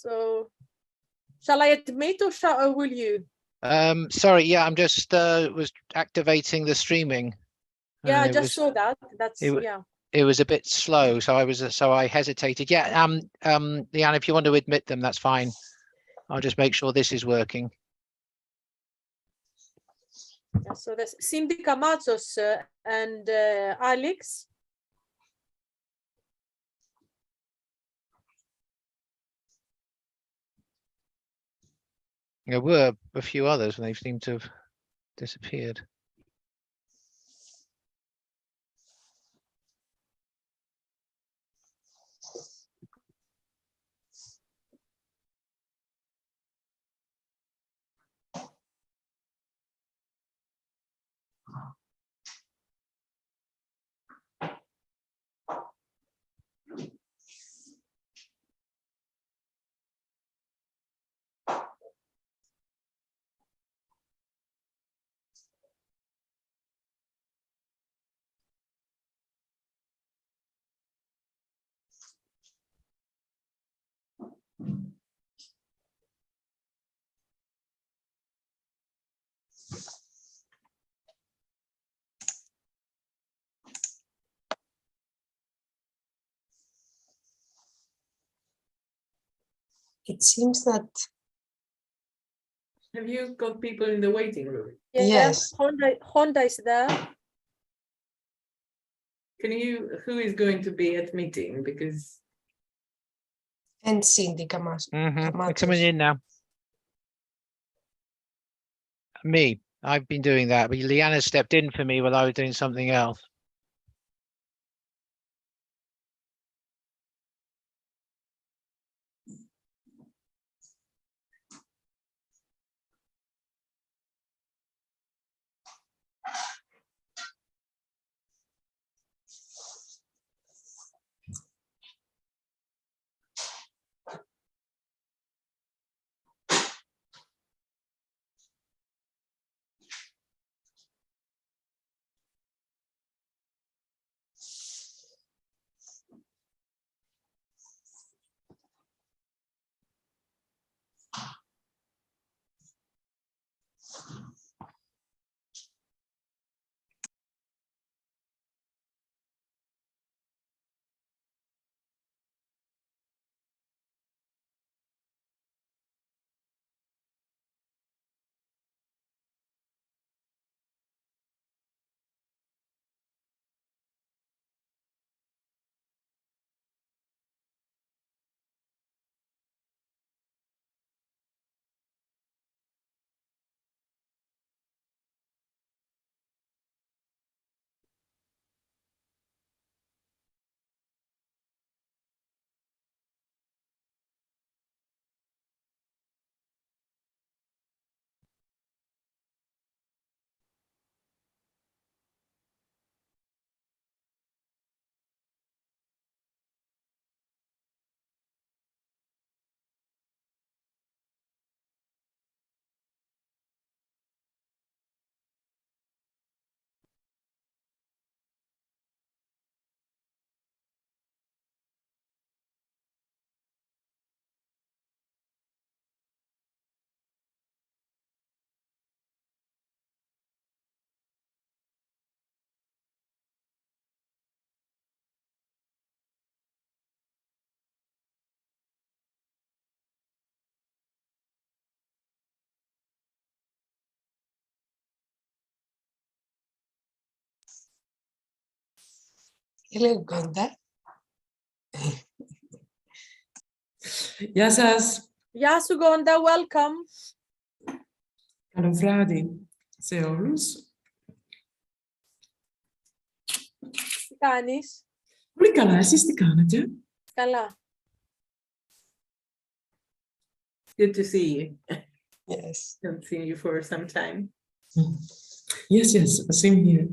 So shall I admit or will you? Sorry, yeah, I'm just was activating the streaming. Yeah, I just saw that. That's yeah. It was a bit slow, so I hesitated. Yeah, Leanne, if you want to admit them, that's fine. I'll just make sure this is working. Yeah, so there's Cindy Camachos and Alex. There were a few others, and they seem to have disappeared. It seems that. Have you got people in the waiting room? Yeah, Yes. Honda is there. Who is going to be at meeting? Because. And Cindy Camachos. They're coming in now. Me, I've been doing that, but Leanna stepped in for me while I was doing something else. Hello, Gonda. Γεια σας. Γεια σου, Gonda, welcome. Καλό βράδυ σε όλους. Τι κάνεις? Πολύ καλά, εσείς τι κάνετε? Καλά. Good to see you. Yes. Haven't seen you for some time. Yes, same here.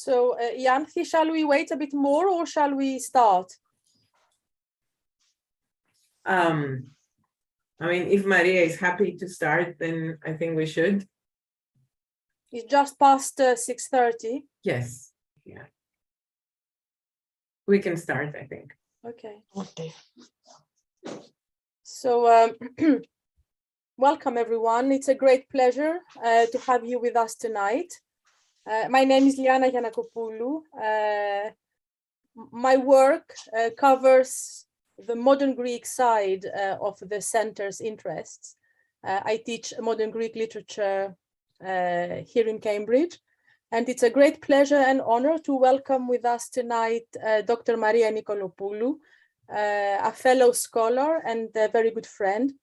So, Yanthi, shall we wait a bit more or shall we start? I mean, if Maria is happy to start, then I think we should. It's just past 6:30. Yes. Yeah. We can start, I think. Okay. Okay. So welcome everyone. It's a great pleasure to have you with us tonight. My name is Liana Giannakopoulou. My work covers the modern Greek side of the center's interests. I teach modern Greek literature here in Cambridge, and it's a great pleasure and honor to welcome with us tonight Dr. Maria Nikolopoulou, a fellow scholar and a very good friend.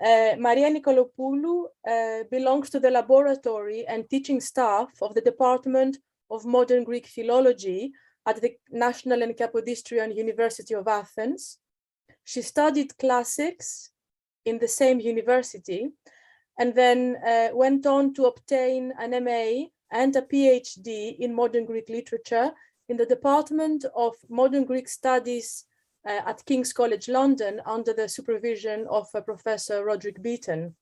Maria Nikolopoulou belongs to the laboratory and teaching staff of the Department of Modern Greek Philology at the National and Kapodistrian University of Athens. She studied classics in the same university and then went on to obtain an MA and a PhD in modern Greek literature in the Department of Modern Greek Studies at King's College London under the supervision of Professor Roderick Beaton.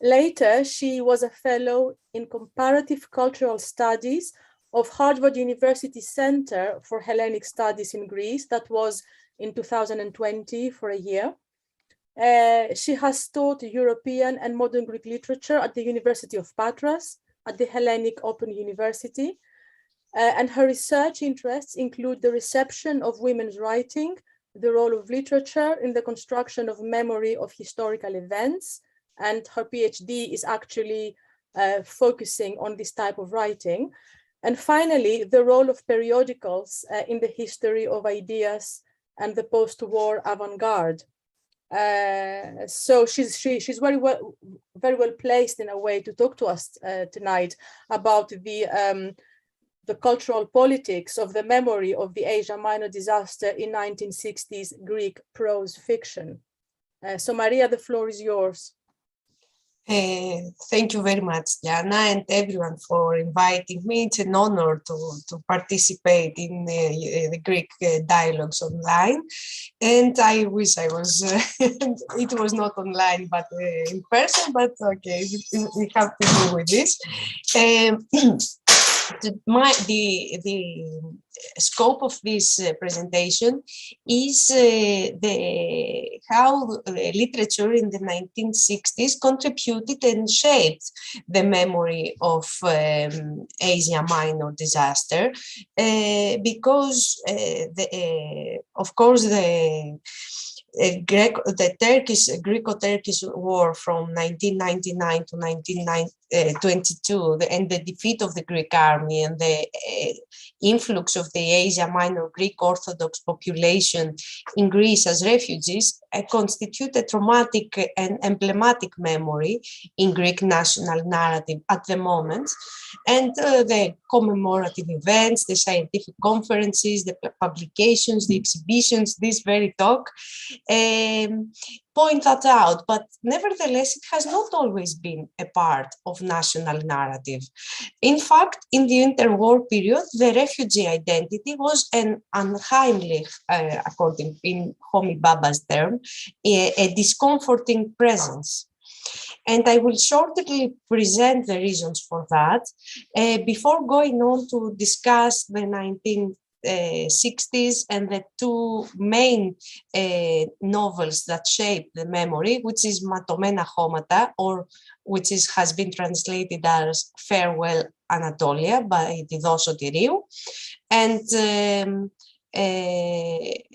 Later, she was a fellow in comparative cultural studies of Harvard University Center for Hellenic Studies in Greece. That was in 2020 for a year. She has taught European and modern Greek literature at the University of Patras, at the Hellenic Open University. And her research interests include the reception of women's writing, the role of literature in the construction of memory of historical events, and her PhD is actually focusing on this type of writing. And finally, the role of periodicals in the history of ideas and the post-war avant-garde. So she's very well placed in a way to talk to us tonight about the cultural politics of the memory of the Asia Minor disaster in 1960s Greek prose fiction. So Maria, the floor is yours. Thank you very much, Jana, and everyone for inviting me. It's an honor to participate in the Greek dialogues online. And I wish I was, it was not online, but in person, but okay, we have to deal with this. The scope of this presentation is how literature in the 1960s contributed and shaped the memory of Asia Minor disaster, because of course the Greco-Turkish war from 1999 to 1922 and the defeat of the Greek army and the influx of the Asia Minor Greek Orthodox population in Greece as refugees constitute a traumatic and emblematic memory in Greek national narrative at the moment. And the commemorative events, the scientific conferences, the publications, the exhibitions, this very talk, point that out, but nevertheless, it has not always been a part of national narrative. In fact, in the interwar period, the refugee identity was an unheimlich, according in Homi Bhabha's term, a discomforting presence. And I will shortly present the reasons for that before going on to discuss the 1960s and the two main novels that shape the memory, which is Matomena Homata, or which has been translated as Farewell Anatolia by Didos Sotiriou, and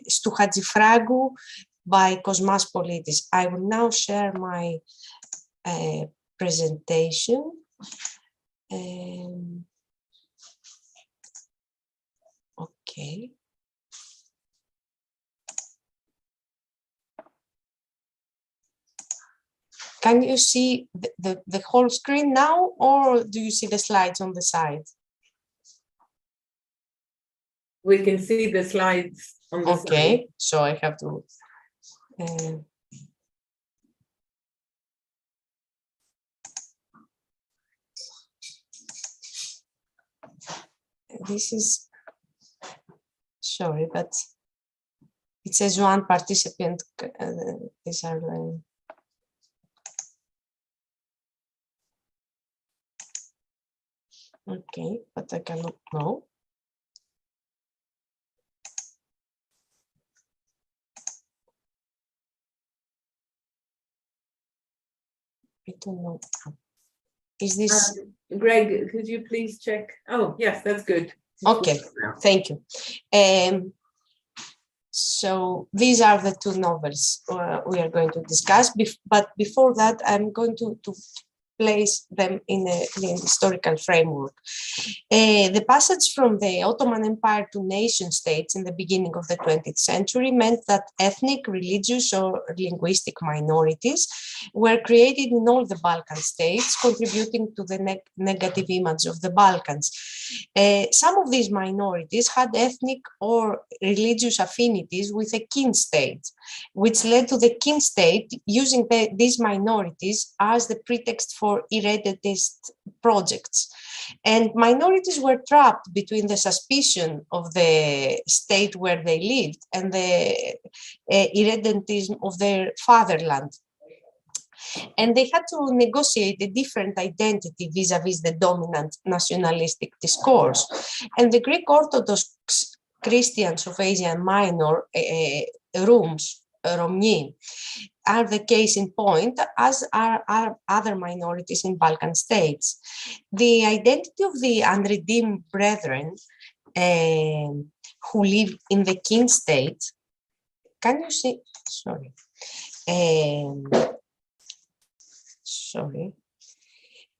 Stu Hadjifragu by Kosmas Politis. I will now share my presentation. Okay. Can you see the whole screen now, or do you see the slides on the side? We can see the slides on the side. Okay, so I have to. This is, sorry, but It says one participant. These are okay, but I cannot know. I don't know. Is this Greg, could you please check? Oh, yes, that's good. okay? Thank you. So these are the two novels we are going to discuss. But before that, I'm going to place them in an historical framework. The passage from the Ottoman Empire to nation states in the beginning of the 20th century meant that ethnic, religious, or linguistic minorities were created in all the Balkan states, contributing to the negative image of the Balkans. Some of these minorities had ethnic or religious affinities with a kin state, which led to the kin state using these minorities as the pretext for irredentist projects. And minorities were trapped between the suspicion of the state where they lived and the irredentism of their fatherland. And they had to negotiate a different identity vis-a-vis the dominant nationalistic discourse. And the Greek Orthodox Christians of Asia Minor, Romni, are the case in point, as are other minorities in Balkan states. The identity of the unredeemed brethren who live in the kin state, can you see, sorry,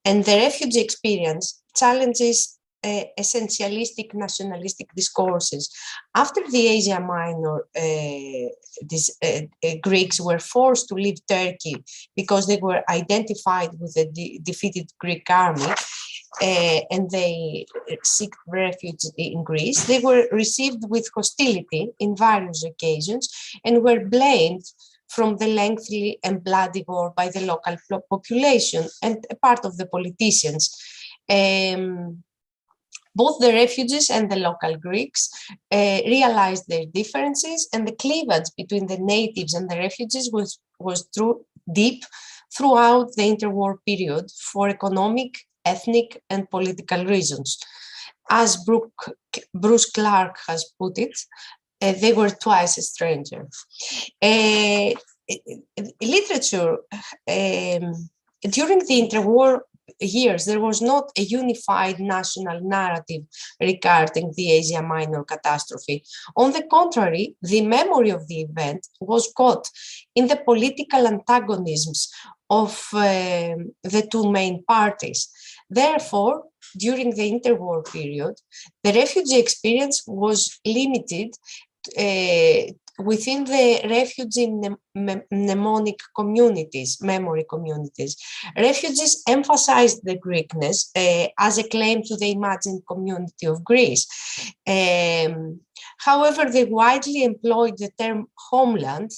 and the refugee experience challenges essentialistic nationalistic discourses. After the Asia Minor, Greeks were forced to leave Turkey because they were identified with the defeated Greek army, and they seek refuge in Greece. They were received with hostility in various occasions and were blamed from the lengthy and bloody war by the local population and a part of the politicians. Both the refugees and the local Greeks realized their differences, and the cleavage between the natives and the refugees was deep throughout the interwar period for economic, ethnic, and political reasons. As Bruce Clark has put it, they were twice a stranger. Literature, during the interwar years, there was not a unified national narrative regarding the Asia Minor catastrophe. On the contrary, the memory of the event was caught in the political antagonisms of the two main parties. Therefore, during the interwar period, the refugee experience was limited within the refugee mnemonic communities, memory communities. Refugees emphasized the Greekness as a claim to the imagined community of Greece. However, they widely employed the term homeland,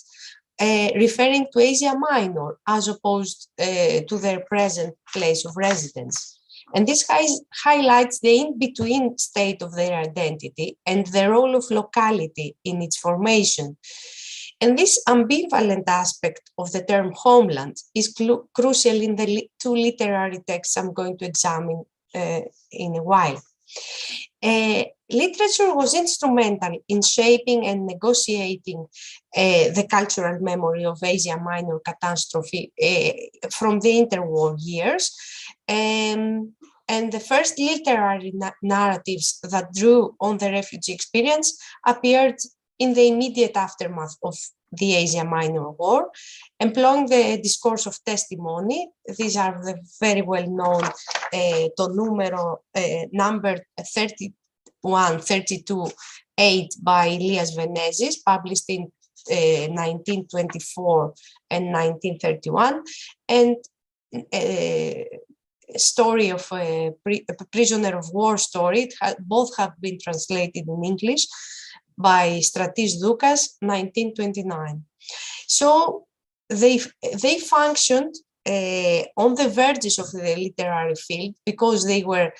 referring to Asia Minor as opposed to their present place of residence. And this highlights the in-between state of their identity and the role of locality in its formation. And this ambivalent aspect of the term homeland is crucial in the two literary texts I'm going to examine in a while. Literature was instrumental in shaping and negotiating the cultural memory of Asia Minor catastrophe from the interwar years. And the first literary narratives that drew on the refugee experience appeared in the immediate aftermath of the Asia Minor War, employing the discourse of testimony. These are the very well-known to numero number 31-32-8 by Elias Venezis, published in 1924 and 1931, and story of a prisoner of war story. Both have been translated in English by Stratis Doukas, 1929. So they functioned on the verges of the literary field because they were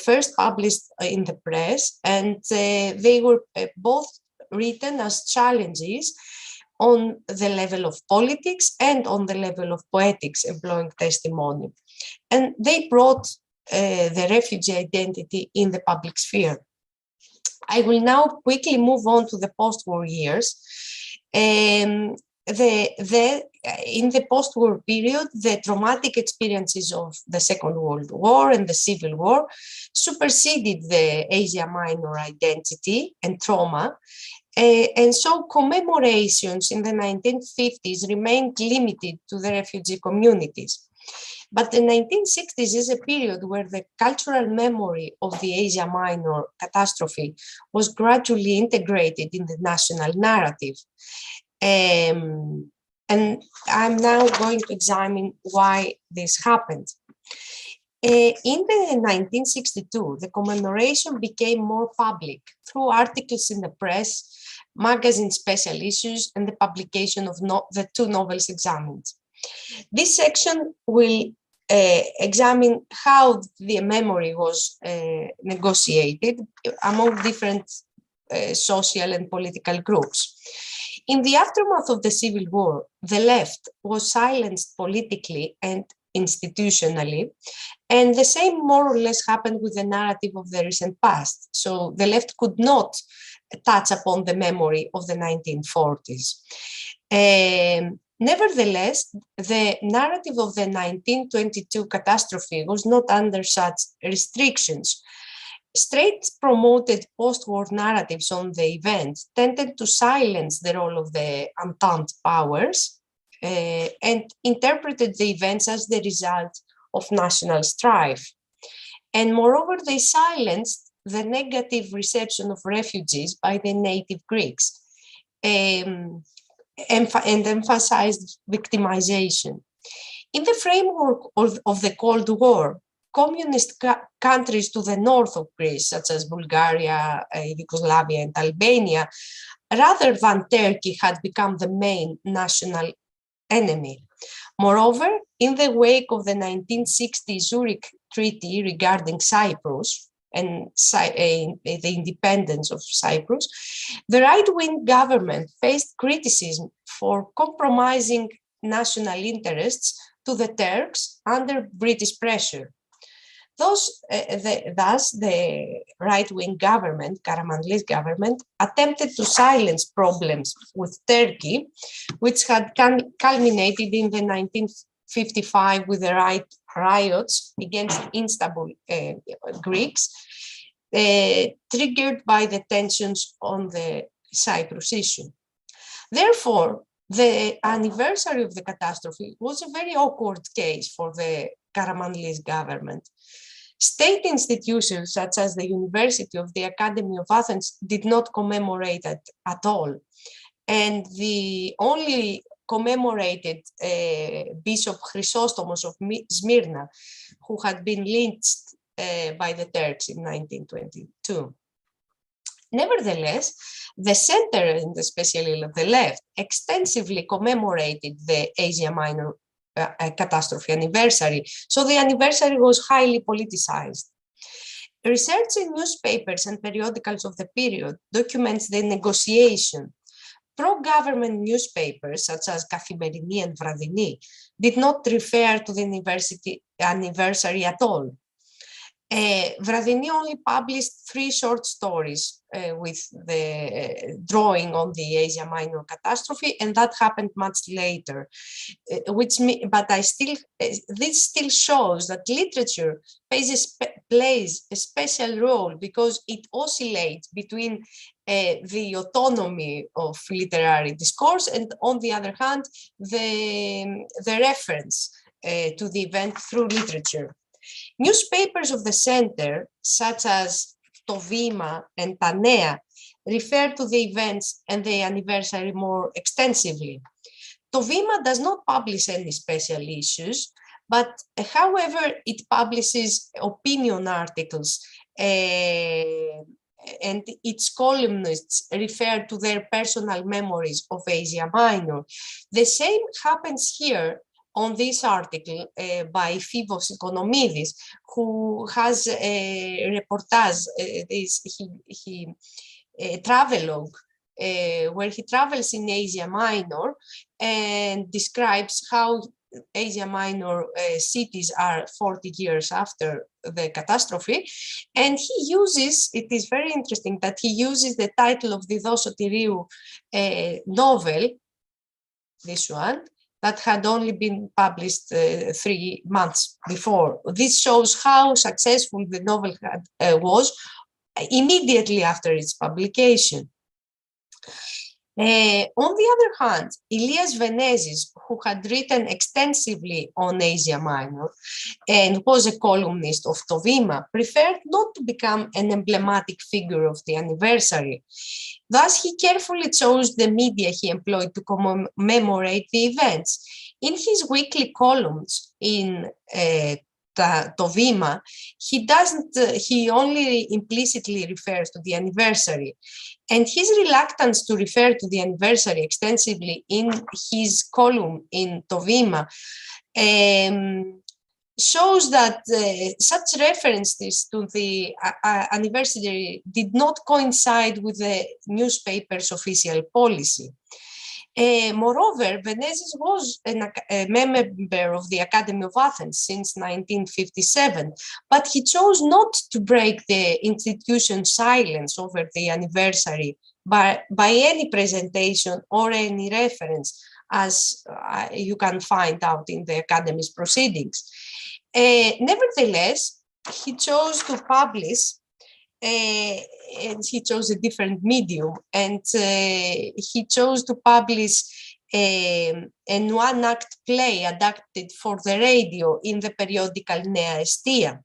first published in the press, and they were both written as challenges on the level of politics and on the level of poetics, employing testimony. And they brought the refugee identity in the public sphere. I will now quickly move on to the post-war years. In the post-war period, the traumatic experiences of the Second World War and the Civil War superseded the Asia Minor identity and trauma. And so commemorations in the 1950s remained limited to the refugee communities. But the 1960s is a period where the cultural memory of the Asia Minor catastrophe was gradually integrated in the national narrative. And I'm now going to examine why this happened. In the 1962, the commemoration became more public through articles in the press, magazine special issues, and the publication of the two novels examined. This section will examine how the memory was negotiated among different social and political groups. In the aftermath of the Civil War, the left was silenced politically and institutionally, and the same more or less happened with the narrative of the recent past. So the left could not touch upon the memory of the 1940s. Nevertheless, the narrative of the 1922 catastrophe was not under such restrictions. Straight promoted post-war narratives on the event tended to silence the role of the Entente powers and interpreted the events as the result of national strife. And moreover, they silenced the negative reception of refugees by the native Greeks and emphasized victimization. In the framework of the Cold War, communist countries to the north of Greece, such as Bulgaria, Yugoslavia, and Albania, rather than Turkey, had become the main national enemy. Moreover, in the wake of the 1960 Zurich Treaty regarding Cyprus and the independence of Cyprus, the right-wing government faced criticism for compromising national interests to the Turks under British pressure. Thus, the right-wing government, Karamanlis government, attempted to silence problems with Turkey, which had culminated in the 1955 with the riots against Istanbul Greeks, triggered by the tensions on the Cyprus issue. Therefore, the anniversary of the catastrophe was a very awkward case for the Karamanlis government. State institutions such as the University of the Academy of Athens did not commemorate it at all. And the only commemorated Bishop Chrysostomos of Smyrna, who had been lynched by the Turks in 1922. Nevertheless, the center, and especially the left, extensively commemorated the Asia Minor catastrophe anniversary. So the anniversary was highly politicized. Research in newspapers and periodicals of the period documents the negotiation. Pro-government newspapers such as Kaffimerini and Vradini did not refer to the anniversary at all. Vradini only published 3 short stories with the drawing on the Asia Minor catastrophe, and that happened much later. This still shows that literature plays a special role because it oscillates between the autonomy of literary discourse and, on the other hand, the reference to the event through literature. Newspapers of the center, such as To Vima and Ta Nea, refer to the events and the anniversary more extensively. To Vima does not publish any special issues, but however, it publishes opinion articles and its columnists refer to their personal memories of Asia Minor. The same happens here on this article by Phivos Economidis, who has a reportage, a travelogue where he travels in Asia Minor and describes how Asia Minor cities are 40 years after the catastrophe. And he uses, it is very interesting that he uses the title of the Dosotiriou novel, this one, that had only been published 3 months before. This shows how successful the novel was immediately after its publication. On the other hand, Elias Venezis, who had written extensively on Asia Minor and was a columnist of Tovima, preferred not to become an emblematic figure of the anniversary. Thus, he carefully chose the media he employed to commemorate the events. In his weekly columns in Tovima, he only implicitly refers to the anniversary. And his reluctance to refer to the anniversary extensively in his column in Tovima shows that such references to the anniversary did not coincide with the newspaper's official policy. Moreover, Venezis was a member of the Academy of Athens since 1957, but he chose not to break the institution's silence over the anniversary by any presentation or any reference, as you can find out in the Academy's proceedings. Nevertheless, he chose to publish and he chose a different medium, and he chose to publish an one-act play adapted for the radio in the periodical Nea Estia.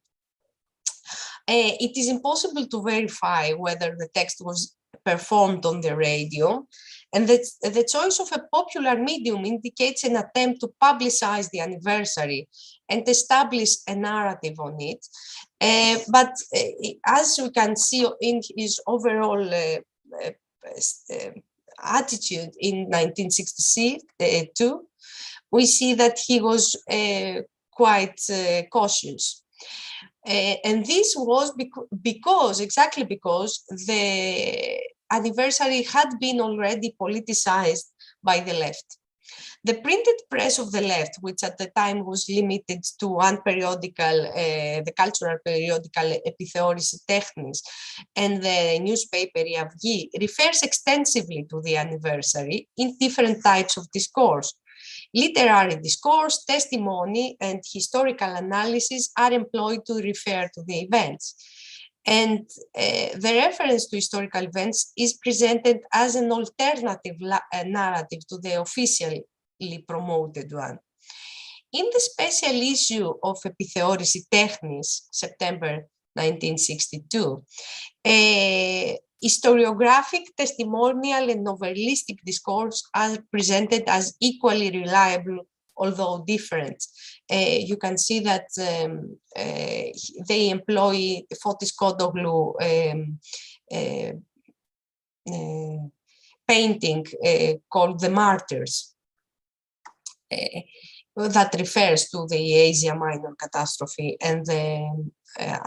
It is impossible to verify whether the text was performed on the radio, and the choice of a popular medium indicates an attempt to publicize the anniversary and establish a narrative on it. But as we can see in his overall attitude in 1962, we see that he was quite cautious. And this was exactly because the anniversary had been already politicized by the left. The printed press of the left, which at the time was limited to one periodical, the cultural periodical Επιθεώρηση Τέχνης, and the newspaper Η Αυγή, refers extensively to the anniversary in different types of discourse. Literary discourse, testimony, and historical analysis are employed to refer to the events. And the reference to historical events is presented as an alternative narrative to the officially promoted one. In the special issue of Επιθεώρηση Τέχνης, September 1962, historiographic, testimonial, and novelistic discourse are presented as equally reliable, although different. You can see that they employ Fotis Kodoglou painting called The Martyrs, that refers to the Asia Minor catastrophe and the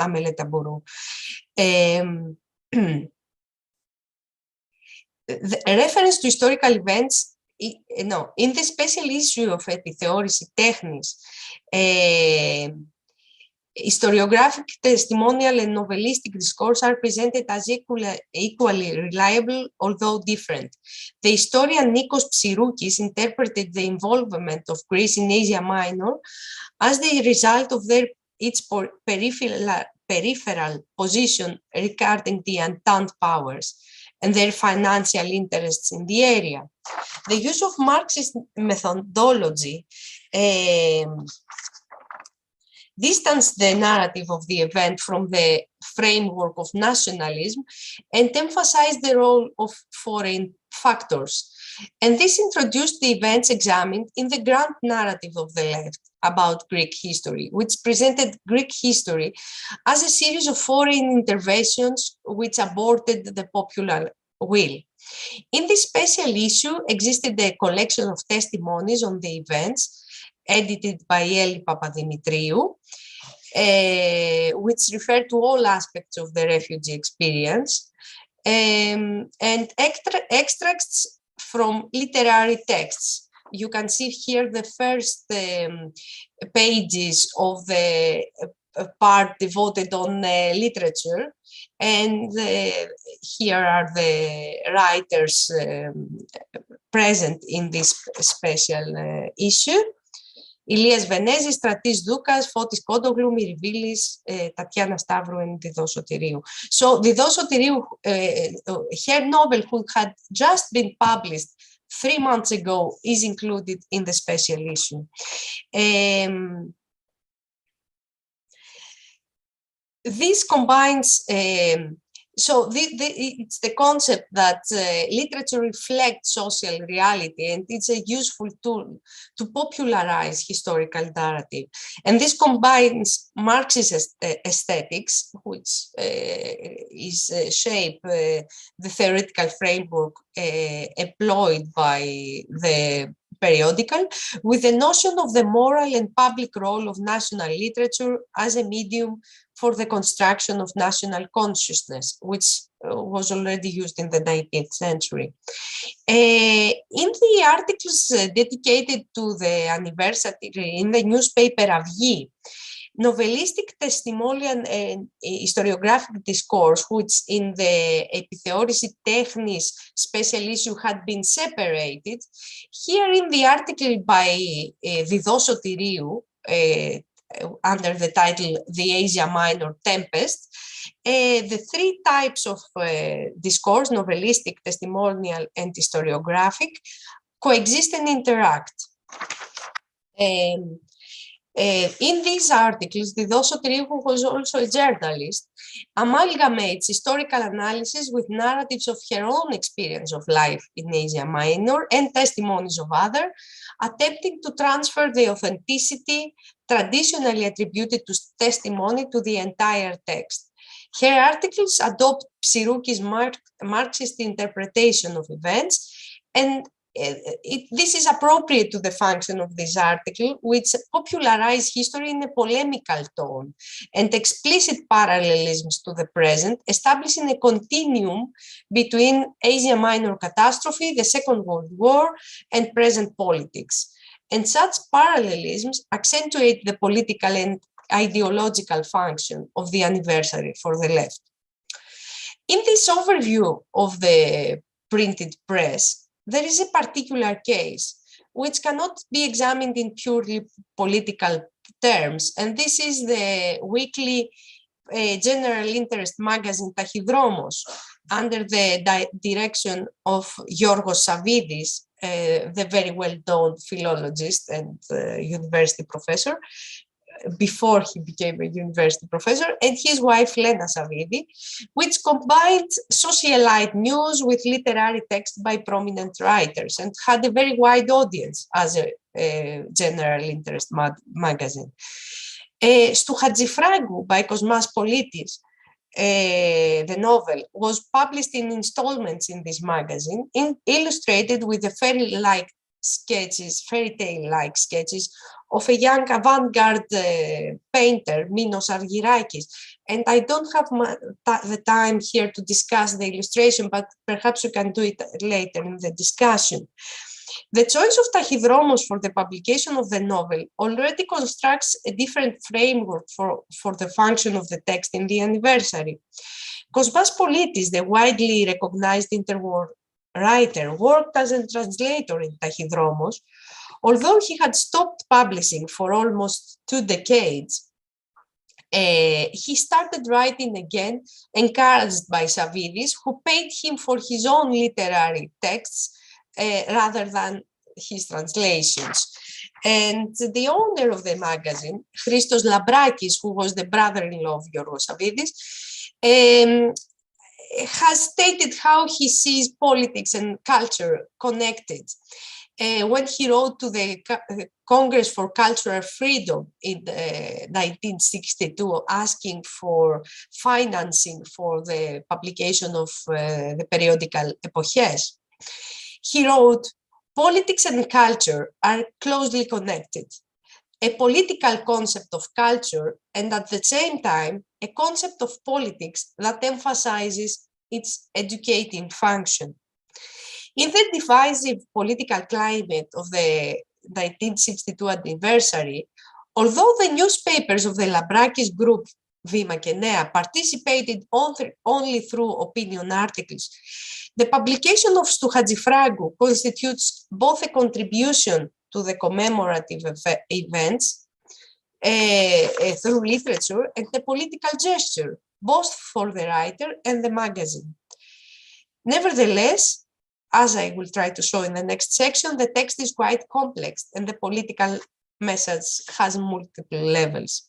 Ameleta Bourou. The reference to historical events, in the special issue of Επιθεώρηση Τέχνης, historiographic, testimonial, and novelistic discourse are presented as equally reliable, although different. The historian Nikos Psiroukis interpreted the involvement of Greece in Asia Minor as the result of its peripheral position regarding the Entente powers and their financial interests in the area. The use of Marxist methodology distanced the narrative of the event from the framework of nationalism and emphasized the role of foreign factors. And this introduced the events examined in the grand narrative of the left about Greek history, which presented Greek history as a series of foreign interventions which aborted the popular will. In this special issue existed a collection of testimonies on the events edited by Eli Papadimitriou, which referred to all aspects of the refugee experience. and extracts from literary texts. You can see here the first pages of the part devoted on literature, and here are the writers present in this special issue. Ηλίας Βενέζης, Στρατής Δούκας, Φώτης Κόντογλου, Μυριβίλης, Τατιάνα Σταύρου and Διδό Σωτηρίου. So Διδό Σωτηρίου, her novel who had just been published 3 months ago is included in the special issue. This combines, it's the concept that literature reflects social reality, and it's a useful tool to popularize historical narrative. And this combines Marxist aesthetics, which shape the theoretical framework employed by the periodical, with the notion of the moral and public role of national literature as a medium for the construction of national consciousness, which was already used in the 19th century. In the articles dedicated to the anniversary in the newspaper Αυγή, novelistic, testimonial and historiographic discourse, which in the Επιθεώρηση τέχνης special issue had been separated, here in the article by Διδό Σωτηρίου, under the title The Asia Minor Tempest, the 3 types of discourse, novelistic, testimonial, and historiographic, coexist and interact. In these articles, Διδό Σωτηρίου, who was also a journalist, amalgamates historical analysis with narratives of her own experience of life in Asia Minor and testimonies of others, attempting to transfer the authenticity traditionally attributed to testimony to the entire text. Her articles adopt Psirouki's Marxist interpretation of events, and this is appropriate to the function of this article, which popularizes history in a polemical tone and explicit parallelisms to the present, establishing a continuum between Asia Minor catastrophe, the Second World War, and present politics. And such parallelisms accentuate the political and ideological function of the anniversary for the left. In this overview of the printed press, there is a particular case which cannot be examined in purely political terms, and this is the weekly general interest magazine Tachydromos, under the direction of Giorgos Savvidis, the very well-known philologist and university professor, before he became a university professor, and his wife Lena Savvidi, which combined socialite news with literary text by prominent writers and had a very wide audience as a general interest magazine. Stu Hadjifragu by Kosmas Politis, the novel was published in installments in this magazine, illustrated with the fairy-tale-like sketches of a young avant-garde painter, Minos Argyrakis. And I don't have the time here to discuss the illustration, but perhaps we can do it later in the discussion. The choice of Tachydromos for the publication of the novel already constructs a different framework for the function of the text in the anniversary. Kosmas Politis, the widely recognized interwar writer, worked as a translator in Tachydromos. Although he had stopped publishing for almost 2 decades, he started writing again, encouraged by Savvidis, who paid him for his own literary texts rather than his translations. And the owner of the magazine, Christos Lambrakis, who was the brother-in-law of Giorgos Savvidis, has stated how he sees politics and culture connected. When he wrote to the Congress for Cultural Freedom in 1962, asking for financing for the publication of the periodical Epoches, he wrote, "Politics and culture are closely connected. A political concept of culture, and at the same time, a concept of politics that emphasizes its educating function. In the divisive political climate of the 1962 anniversary, although the newspapers of the Lambrakis group, Vima και Νέα, participated only through opinion articles, the publication of Stu Hadzifragu constitutes both a contribution to the commemorative events through literature and a political gesture, both for the writer and the magazine. Nevertheless, as I will try to show in the next section, the text is quite complex and the political message has multiple levels.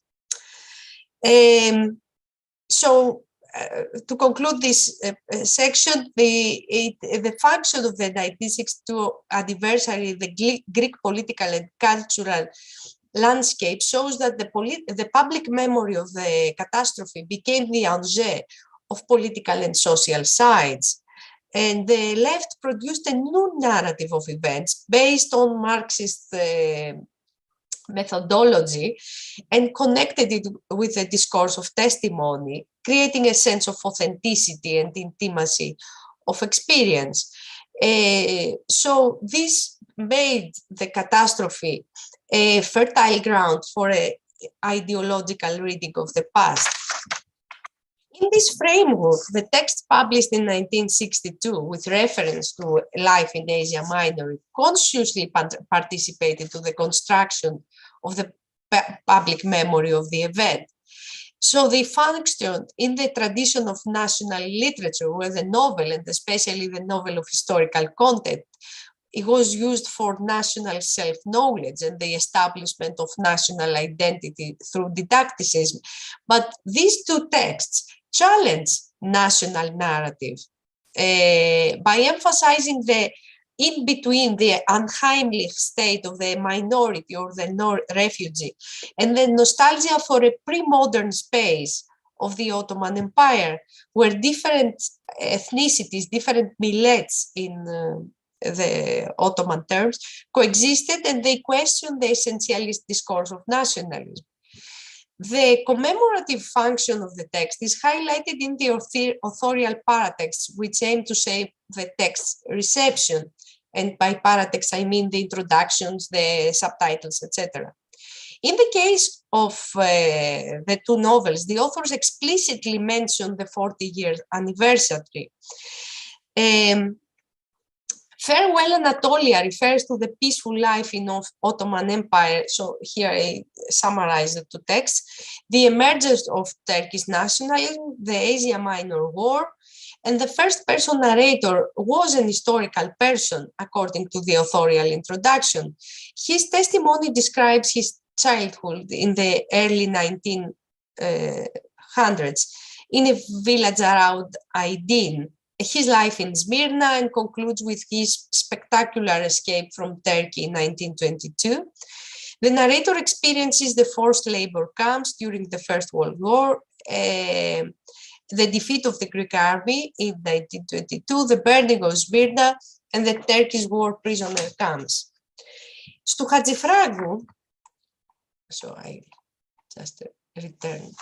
To conclude this section, the function of the 1962 anniversary, the Greek political and cultural landscape shows that the public memory of the catastrophe became the enjeu of political and social sides. And the left produced a new narrative of events based on Marxist methodology and connected it with a discourse of testimony, creating a sense of authenticity and intimacy of experience. So this made the catastrophe a fertile ground for an ideological reading of the past. In this framework, the text published in 1962 with reference to life in Asia Minor consciously participated to the construction of the public memory of the event. So they functioned in the tradition of national literature, where the novel, and especially the novel of historical content, it was used for national self-knowledge and the establishment of national identity through didacticism. But these two texts challenge national narrative by emphasizing the in-between, the unheimlich state of the minority or the refugee, and the nostalgia for a pre-modern space of the Ottoman Empire, where different ethnicities, different millets in the Ottoman terms coexisted, and they questioned the essentialist discourse of nationalism. The commemorative function of the text is highlighted in the authorial paratexts, which aim to shape the text's reception. And by paratexts, I mean the introductions, the subtitles, etc. In the case of the two novels, the authors explicitly mention the 40-year anniversary. Farewell Anatolia refers to the peaceful life in Ottoman Empire. So here I summarize the two texts. The emergence of Turkish nationalism, the Asia Minor War, and the first-person narrator was an historical person, according to the authorial introduction. His testimony describes his childhood in the early 1900s in a village around Aydin, his life in Smyrna, and concludes with his spectacular escape from Turkey in 1922. The narrator experiences the forced labor camps during the First World War, the defeat of the Greek army in 1922, the burning of Smyrna, and the Turkish war prisoner camps. Stu Hadzifragu, so I just return,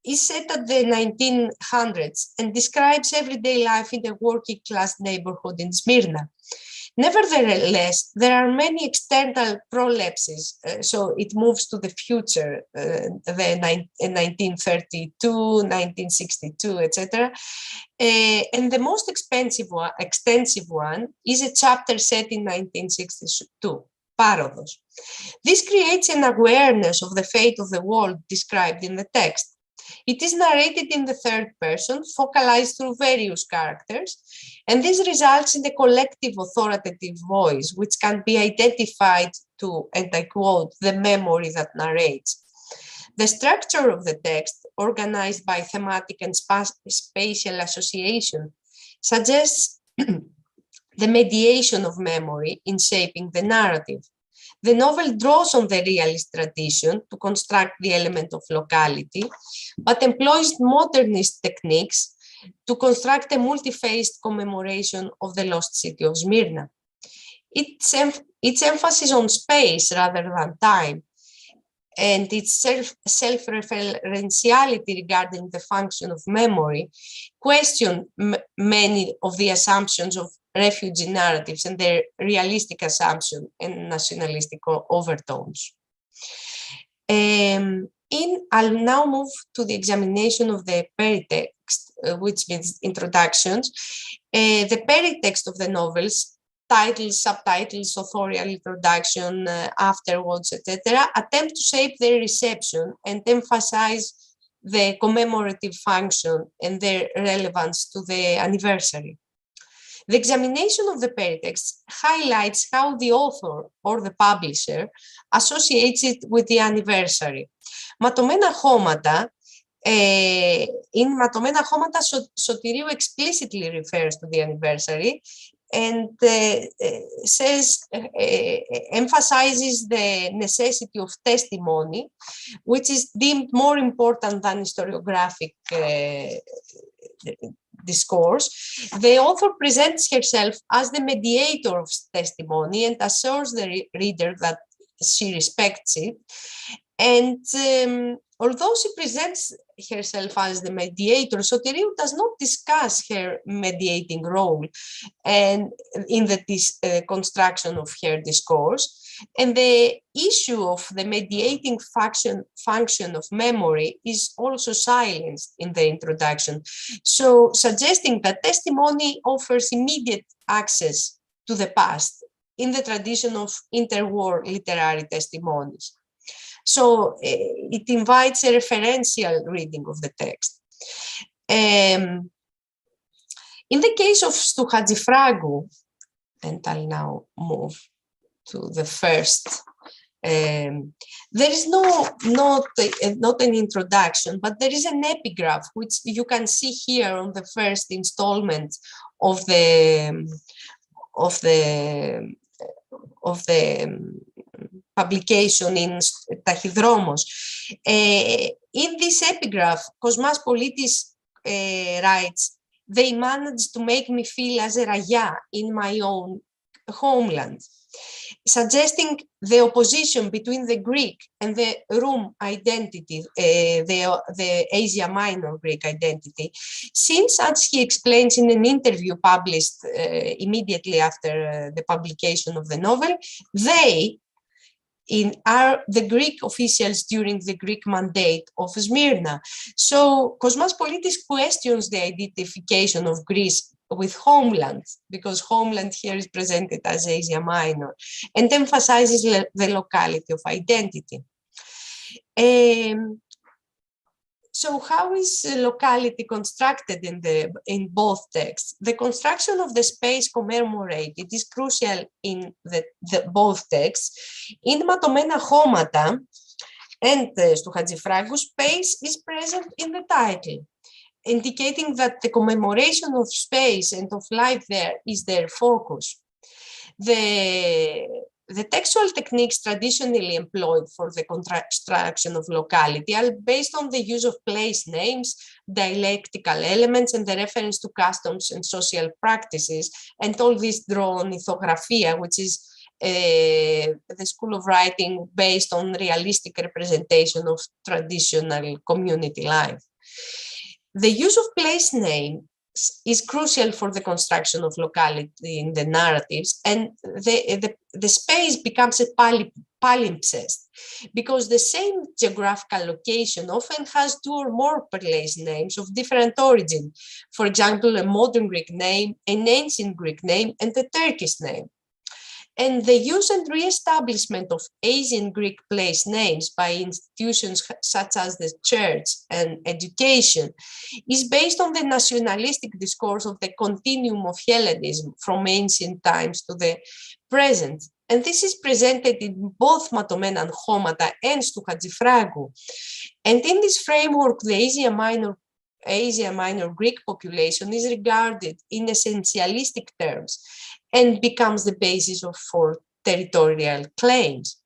is set at the 1900s and describes everyday life in a working class neighborhood in Smyrna. Nevertheless, there are many external prolapses, so it moves to the future, 1932, 1962, etc. And the most extensive one is a chapter set in 1962, Parodos. This creates an awareness of the fate of the world described in the text. It is narrated in the third person, focalized through various characters, and this results in a collective authoritative voice, which can be identified to, and I quote, the memory that narrates. The structure of the text, organized by thematic and spatial association, suggests the mediation of memory in shaping the narrative. The novel draws on the realist tradition to construct the element of locality, but employs modernist techniques to construct a multi-phased commemoration of the lost city of Smyrna. Its emphasis on space rather than time and its self-referentiality regarding the function of memory question many of the assumptions of refugee narratives and their realistic assumption and nationalistic overtones. I'll now move to the examination of the peritext, which means introductions. The peritext of the novels, titles, subtitles, authorial introduction, afterwards, etc., attempt to shape their reception and emphasize the commemorative function and their relevance to the anniversary. The examination of the peritext highlights how the author or the publisher associates it with the anniversary. Ματωμένα χώματα, in ματωμένα χώματα, Sotiriou explicitly refers to the anniversary and emphasizes the necessity of testimony, which is deemed more important than historiographic discourse. The author presents herself as the mediator of testimony and assures the reader that she respects it. And although she presents herself as the mediator, Sotiriou does not discuss her mediating role and in the construction of her discourse. And the issue of the mediating function of memory is also silenced in the introduction, so suggesting that testimony offers immediate access to the past in the tradition of interwar literary testimonies. So it invites a referential reading of the text. In the case of Stu Hadjifragu, and I'll now move to the first, there is not an introduction, but there is an epigraph, which you can see here on the first installment of the publication in Tachydromos. In this epigraph, Kosmas Politis writes, "They managed to make me feel as a raya in my own homeland," suggesting the opposition between the Greek and the Rum identity, the Asia Minor Greek identity, since, as he explains in an interview published immediately after the publication of the novel, they are the Greek officials during the Greek mandate of Smyrna. So Kosmas Politis questions the identification of Greece with homeland, because homeland here is presented as Asia Minor, and emphasizes the locality of identity. So how is locality constructed in both texts? The construction of the space commemorated is crucial in both texts. In ματωμένα χώματα and Stu Hadjifragu, space is present in the title, indicating that the commemoration of space and of life there is their focus. The textual techniques traditionally employed for the construction of locality are based on the use of place names, dialectical elements, and the reference to customs and social practices, and all this drawn ithografia, which is the school of writing based on realistic representation of traditional community life. The use of place names is crucial for the construction of locality in the narratives, and the space becomes a palimpsest, because the same geographical location often has two or more place names of different origin. For example, a modern Greek name, an ancient Greek name, and a Turkish name. And the use and re-establishment of Asian Greek place names by institutions such as the church and education is based on the nationalistic discourse of the continuum of Hellenism from ancient times to the present. And this is presented in both ματωμένα χώματα and Stu Hadjifragu. And in this framework, the Asia Minor Greek population is regarded in essentialistic terms and becomes the basis for territorial claims.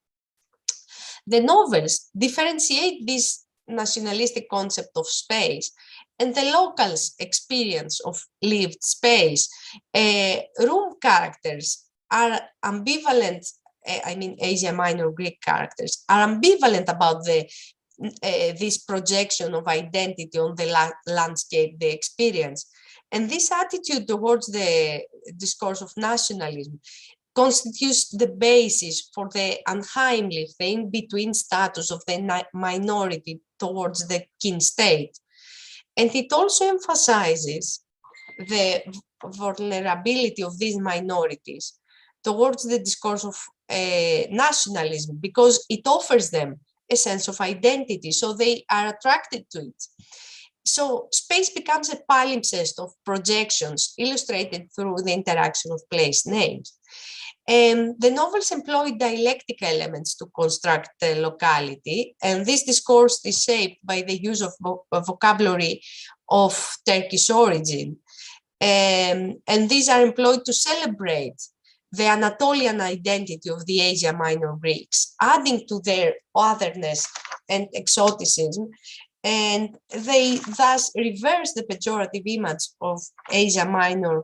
The novels differentiate this nationalistic concept of space and the locals' experience of lived space. Room characters are ambivalent I mean Asia Minor Greek characters, are ambivalent about this projection of identity on the landscape they experience. And this attitude towards the discourse of nationalism constitutes the basis for the unheimlich, the in-between status of the minority towards the kin state. And it also emphasizes the vulnerability of these minorities towards the discourse of nationalism, because it offers them a sense of identity, so they are attracted to it. So space becomes a palimpsest of projections illustrated through the interaction of place names. The novels employ dialectic elements to construct the locality, and this discourse is shaped by the use of vocabulary of Turkish origin. And these are employed to celebrate the Anatolian identity of the Asia Minor Greeks, adding to their otherness and exoticism, and they thus reverse the pejorative image of Asia Minor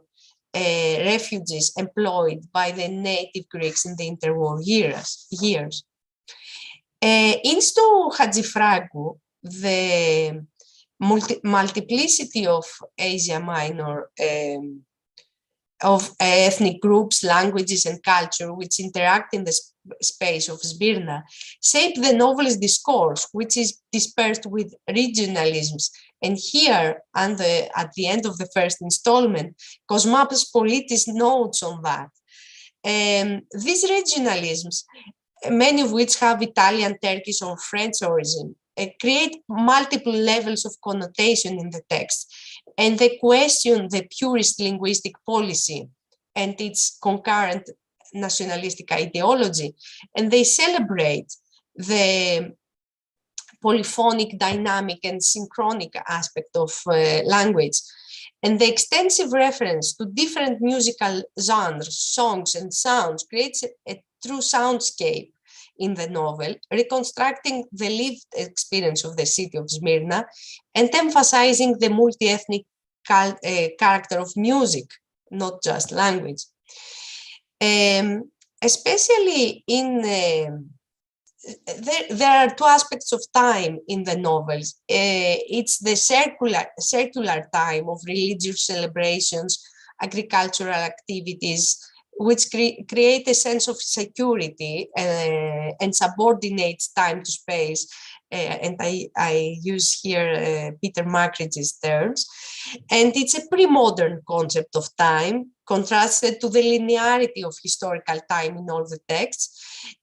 refugees employed by the native Greeks in the interwar years. In Sto Hadjifragu, the multiplicity of Asia Minor of ethnic groups, languages, and culture which interact in the space of Smyrna shape the novel's discourse, which is dispersed with regionalisms. And here, at the end of the first installment, Kosmapas Politis notes on that. These regionalisms, many of which have Italian, Turkish, or French origin, create multiple levels of connotation in the text, and they question the purist linguistic policy and its concurrent nationalistic ideology, and they celebrate the polyphonic, dynamic, and synchronic aspect of language. And the extensive reference to different musical genres, songs, and sounds creates a true soundscape in the novel, reconstructing the lived experience of the city of Smyrna and emphasizing the multi-ethnic character of music, not just language. Especially in, there are two aspects of time in the novels. It's the circular time of religious celebrations, agricultural activities, which create a sense of security and subordinates time to space. And I use here Peter Mackridge's terms. And it's a pre-modern concept of time, contrasted to the linearity of historical time in all the texts.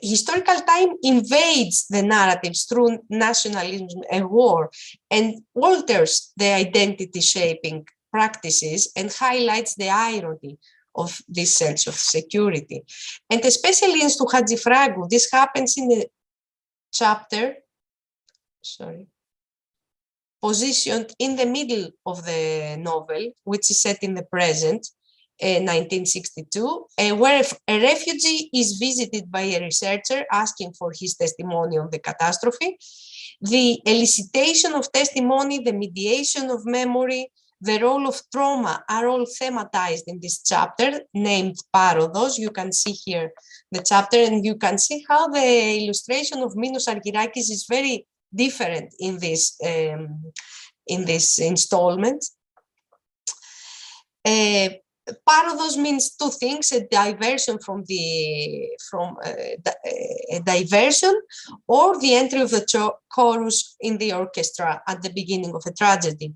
Historical time invades the narratives through nationalism and war and alters the identity shaping practices and highlights the irony of this sense of security. And especially in Sto Hadjifragu, this happens in a chapter, positioned in the middle of the novel, which is set in the present, 1962, where a refugee is visited by a researcher asking for his testimony on the catastrophe. The elicitation of testimony, the mediation of memory, the role of trauma are all thematized in this chapter named Parodos. You can see here the chapter, and you can see how the illustration of Minos Argyrakis is very different in this installment. Parodos means two things: a diversion a diversion, or the entry of the chorus in the orchestra at the beginning of a tragedy.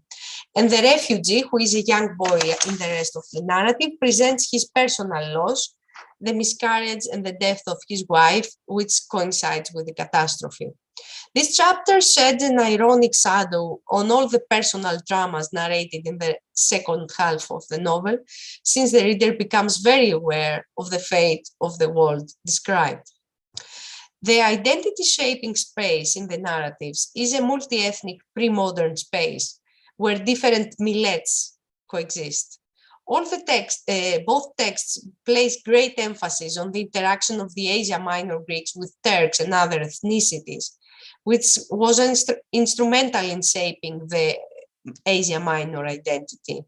And the refugee, who is a young boy in the rest of the narrative, presents his personal loss, the miscarriage and the death of his wife, which coincides with the catastrophe. This chapter sheds an ironic shadow on all the personal dramas narrated in the second half of the novel, since the reader becomes very aware of the fate of the world described. The identity-shaping space in the narratives is a multi-ethnic pre-modern space where different millets coexist. Both texts place great emphasis on the interaction of the Asia Minor Greeks with Turks and other ethnicities, which was instrumental in shaping the Asia Minor identity.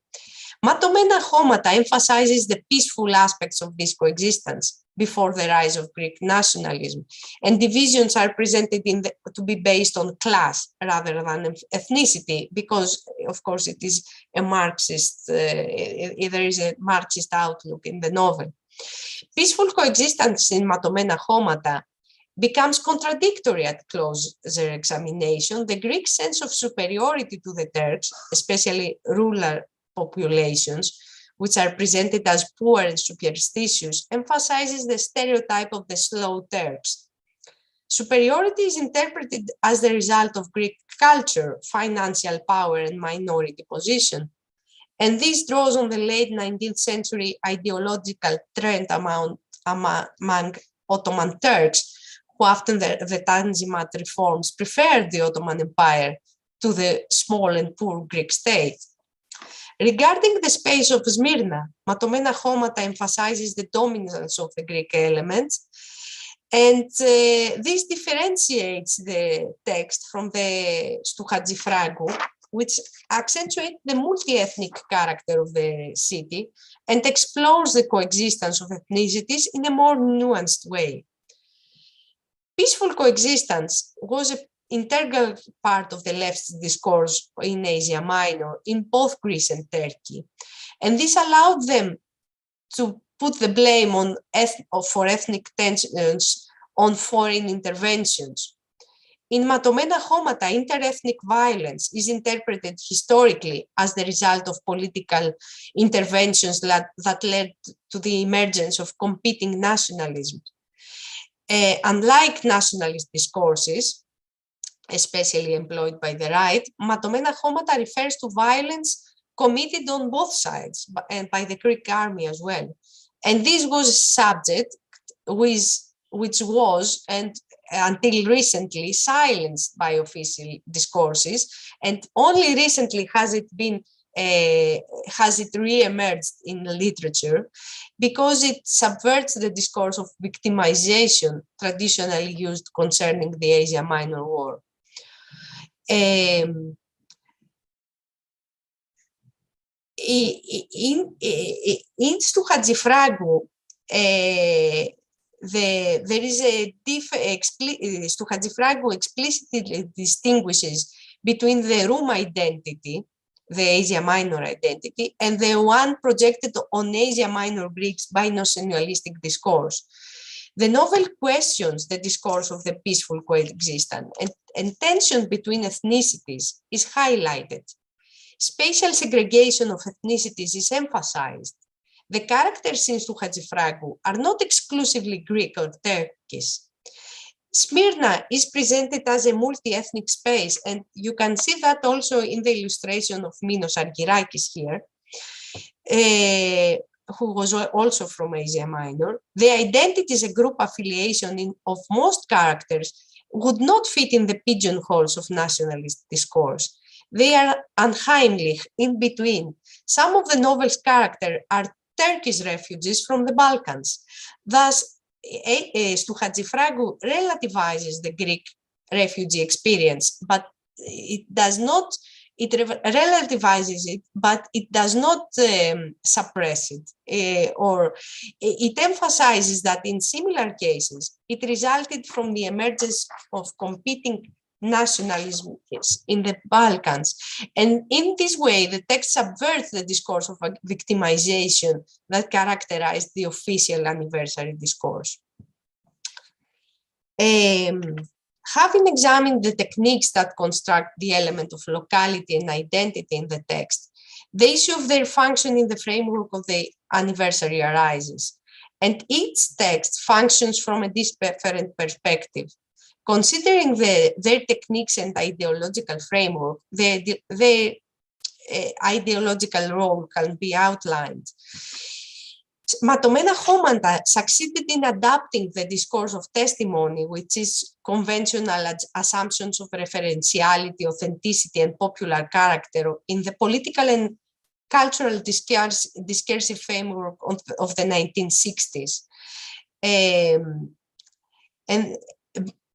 Matomena Homata emphasizes the peaceful aspects of this coexistence before the rise of Greek nationalism, and divisions are presented to be based on class rather than ethnicity, because, of course, it is a Marxist, there is a Marxist outlook in the novel. Peaceful coexistence in Matomena Homata becomes contradictory at closer examination. The Greek sense of superiority to the Turks, especially rural populations, which are presented as poor and superstitious, emphasizes the stereotype of the slow Turks. Superiority is interpreted as the result of Greek culture, financial power, and minority position. And this draws on the late 19th century ideological trend among Ottoman Turks, who after the Tanzimat reforms preferred the Ottoman Empire to the small and poor Greek state. Regarding the space of Smyrna, Matomena Homata emphasizes the dominance of the Greek elements, and this differentiates the text from the Stouhadzifragu, which accentuates the multi-ethnic character of the city and explores the coexistence of ethnicities in a more nuanced way. Peaceful coexistence was an integral part of the left's discourse in Asia Minor, in both Greece and Turkey. And this allowed them to put the blame for ethnic tensions on foreign interventions. In Matomena Homata, interethnic violence is interpreted historically as the result of political interventions that led to the emergence of competing nationalisms. Unlike nationalist discourses, especially employed by the right, Matomena Homata refers to violence committed on both sides and by the Greek army as well. And this was a subject which was, and until recently, silenced by official discourses, and only recently has it re-emerged in literature, because it subverts the discourse of victimization traditionally used concerning the Asia Minor War. In Stouhadzifragu, there is a Stouhadzifragu explicitly distinguishes between the Rum identity, the Asia Minor identity, and the one projected on Asia Minor Greeks by nationalistic discourse. The novel questions the discourse of the peaceful coexistence, and tension between ethnicities is highlighted. Spatial segregation of ethnicities is emphasized. The characters in Stouhadzifragu are not exclusively Greek or Turkish. Smyrna is presented as a multi-ethnic space, and you can see that also in the illustration of Minos Argyrakis here, who was also from Asia Minor. The identities and group affiliation of most characters would not fit in the pigeonholes of nationalist discourse. They are unheimlich, in between. Some of the novel's characters are Turkish refugees from the Balkans. Thus, Stouhadzifragu relativizes the Greek refugee experience, but it does not, it relativizes it, but it does not suppress it, or it emphasizes that in similar cases, it resulted from the emergence of competing nationalisms in the Balkans. And in this way, the text subverts the discourse of victimization that characterized the official anniversary discourse. Having examined the techniques that construct the element of locality and identity in the text, the issue of their function in the framework of the anniversary arises, and each text functions from a different perspective. Considering their techniques and ideological framework, their ideological role can be outlined. Matomena Homata succeeded in adapting the discourse of testimony, which is conventional assumptions of referentiality, authenticity, and popular character in the political and cultural discursive framework of the 1960s. And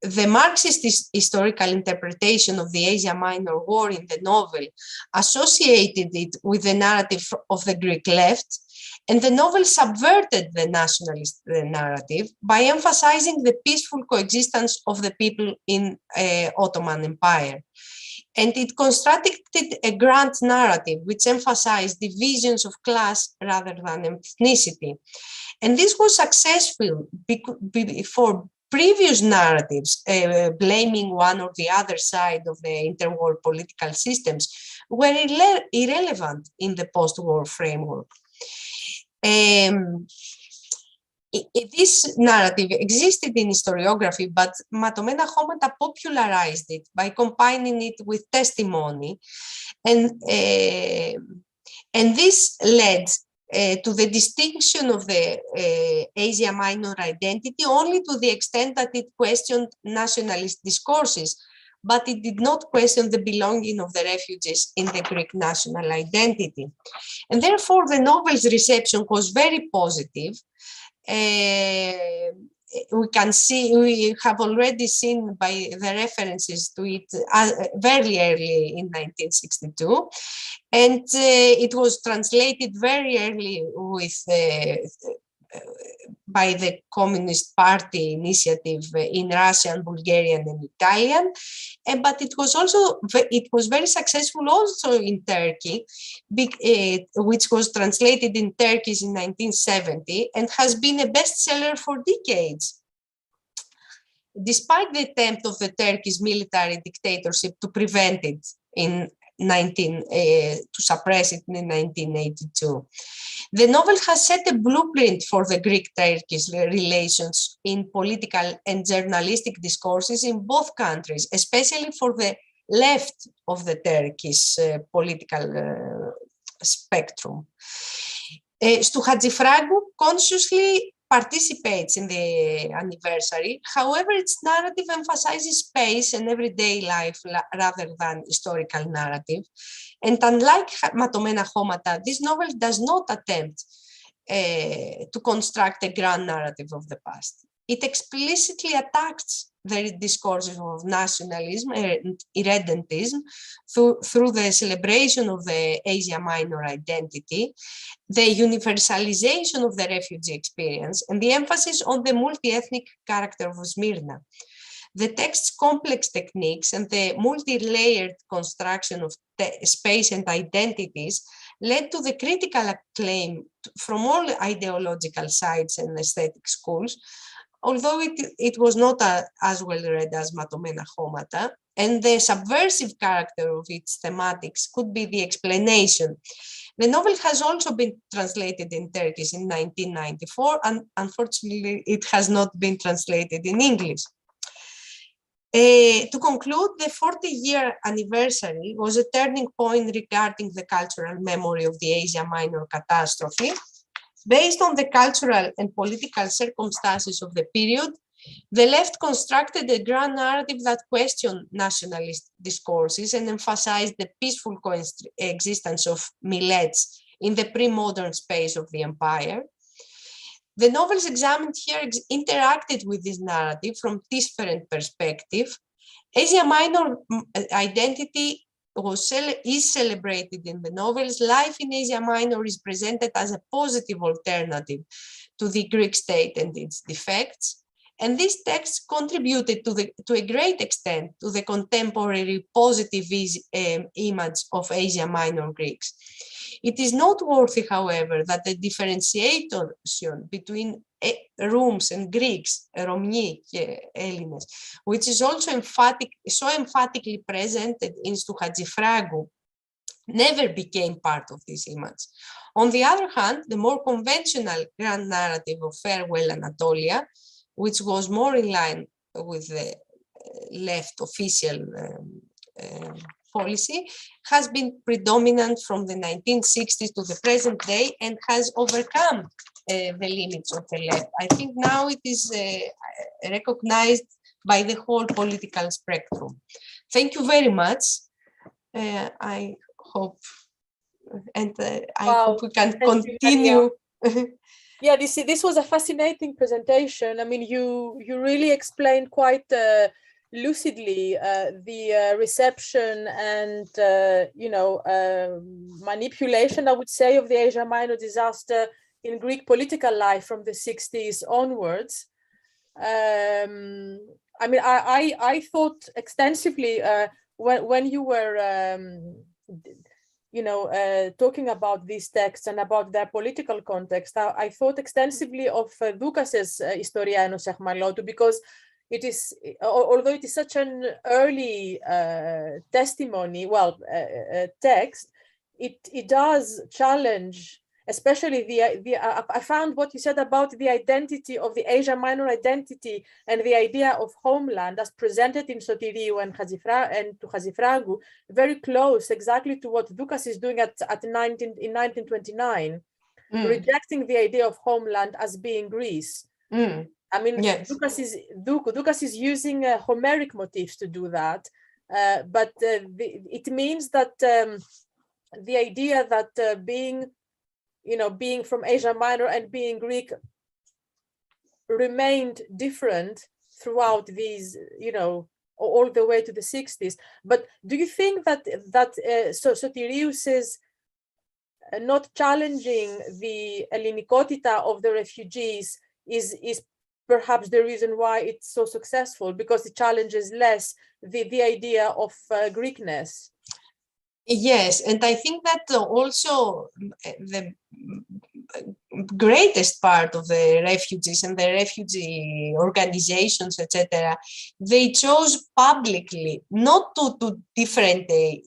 the Marxist historical interpretation of the Asia Minor War in the novel associated it with the narrative of the Greek left, and the novel subverted the nationalist narrative by emphasizing the peaceful coexistence of the people in Ottoman Empire. And it constructed a grand narrative which emphasized divisions of class rather than ethnicity. And this was successful for previous narratives blaming one or the other side of the interwar political systems were irrelevant in the post-war framework. This narrative existed in historiography, but Matomena Homata popularized it by combining it with testimony, and this led to the distinction of the Asia Minor identity only to the extent that it questioned nationalist discourses, but it did not question the belonging of the refugees in the Greek national identity. And therefore, the novel's reception was very positive. We have already seen by the references to it very early in 1962, and it was translated very early with by the Communist Party initiative in Russian, Bulgarian, and Italian. But it was very successful also in Turkey, which was translated in Turkish in 1970 and has been a bestseller for decades. Despite the attempt of the Turkish military dictatorship to prevent it to suppress it in 1982. The novel has set a blueprint for the Greek-Turkish relations in political and journalistic discourses in both countries, especially for the left of the Turkish political spectrum. Stu Hadjifragu consciously participates in the anniversary. However, its narrative emphasizes space and everyday life rather than historical narrative. And unlike Matomena Homata, this novel does not attempt to construct a grand narrative of the past. It explicitly attacks the discourses of nationalism and irredentism through the celebration of the Asia Minor identity, the universalization of the refugee experience, and the emphasis on the multi-ethnic character of Smyrna. The text's complex techniques and the multi-layered construction of space and identities led to the critical acclaim from all ideological sides and aesthetic schools, although it was not as well read as Matomena Homata, and the subversive character of its thematics could be the explanation. The novel has also been translated in Turkish in 1994, and unfortunately it has not been translated in English. To conclude, the 40-year anniversary was a turning point regarding the cultural memory of the Asia Minor catastrophe. Based on the cultural and political circumstances of the period, the left constructed a grand narrative that questioned nationalist discourses and emphasized the peaceful coexistence of millets in the pre-modern space of the empire. The novels examined here interacted with this narrative from different perspectives. Asia Minor identity is celebrated in the novels. Life in Asia Minor is presented as a positive alternative to the Greek state and its defects. And these texts contributed to a great extent to the contemporary positive image of Asia Minor Greeks. It is noteworthy, however, that the differentiation between Rooms and Greeks, Romni, Hellenes, which is also so emphatically presented in Stu Hadjifragu, never became part of this image. On the other hand, the more conventional grand narrative of Farewell Anatolia, which was more in line with the left official policy, has been predominant from the 1960s to the present day and has overcome the limits of the left. I think now it is recognized by the whole political spectrum. Thank you very much. I hope, and I hope we can continue. Yeah, this was a fascinating presentation. I mean, you really explained quite lucidly the reception and manipulation, I would say, of the Asia Minor disaster in Greek political life from the 60s onwards. I mean, I thought extensively when you were talking about these texts and about their political context, I thought extensively of Doukas's Historia Enos Echmalotou, because it is, although it is such an early testimony, text, it does challenge, especially I found what you said about the identity of the Asia Minor identity and the idea of homeland as presented in Sotiriou and to Hadzifragu, very close exactly to what Doukas is doing in 1929, rejecting the idea of homeland as being Greece. I mean, yes. Doukas is using Homeric motifs to do that, but it means that the idea that being from Asia Minor and being Greek remained different throughout these, all the way to the 60s. But do you think that Sotiriou is not challenging the Ellinikotita of the refugees is perhaps the reason why it's so successful, because it challenges less the idea of Greekness? Yes, and I think that also the greatest part of the refugees and the refugee organizations, etc., they chose publicly not to differentiate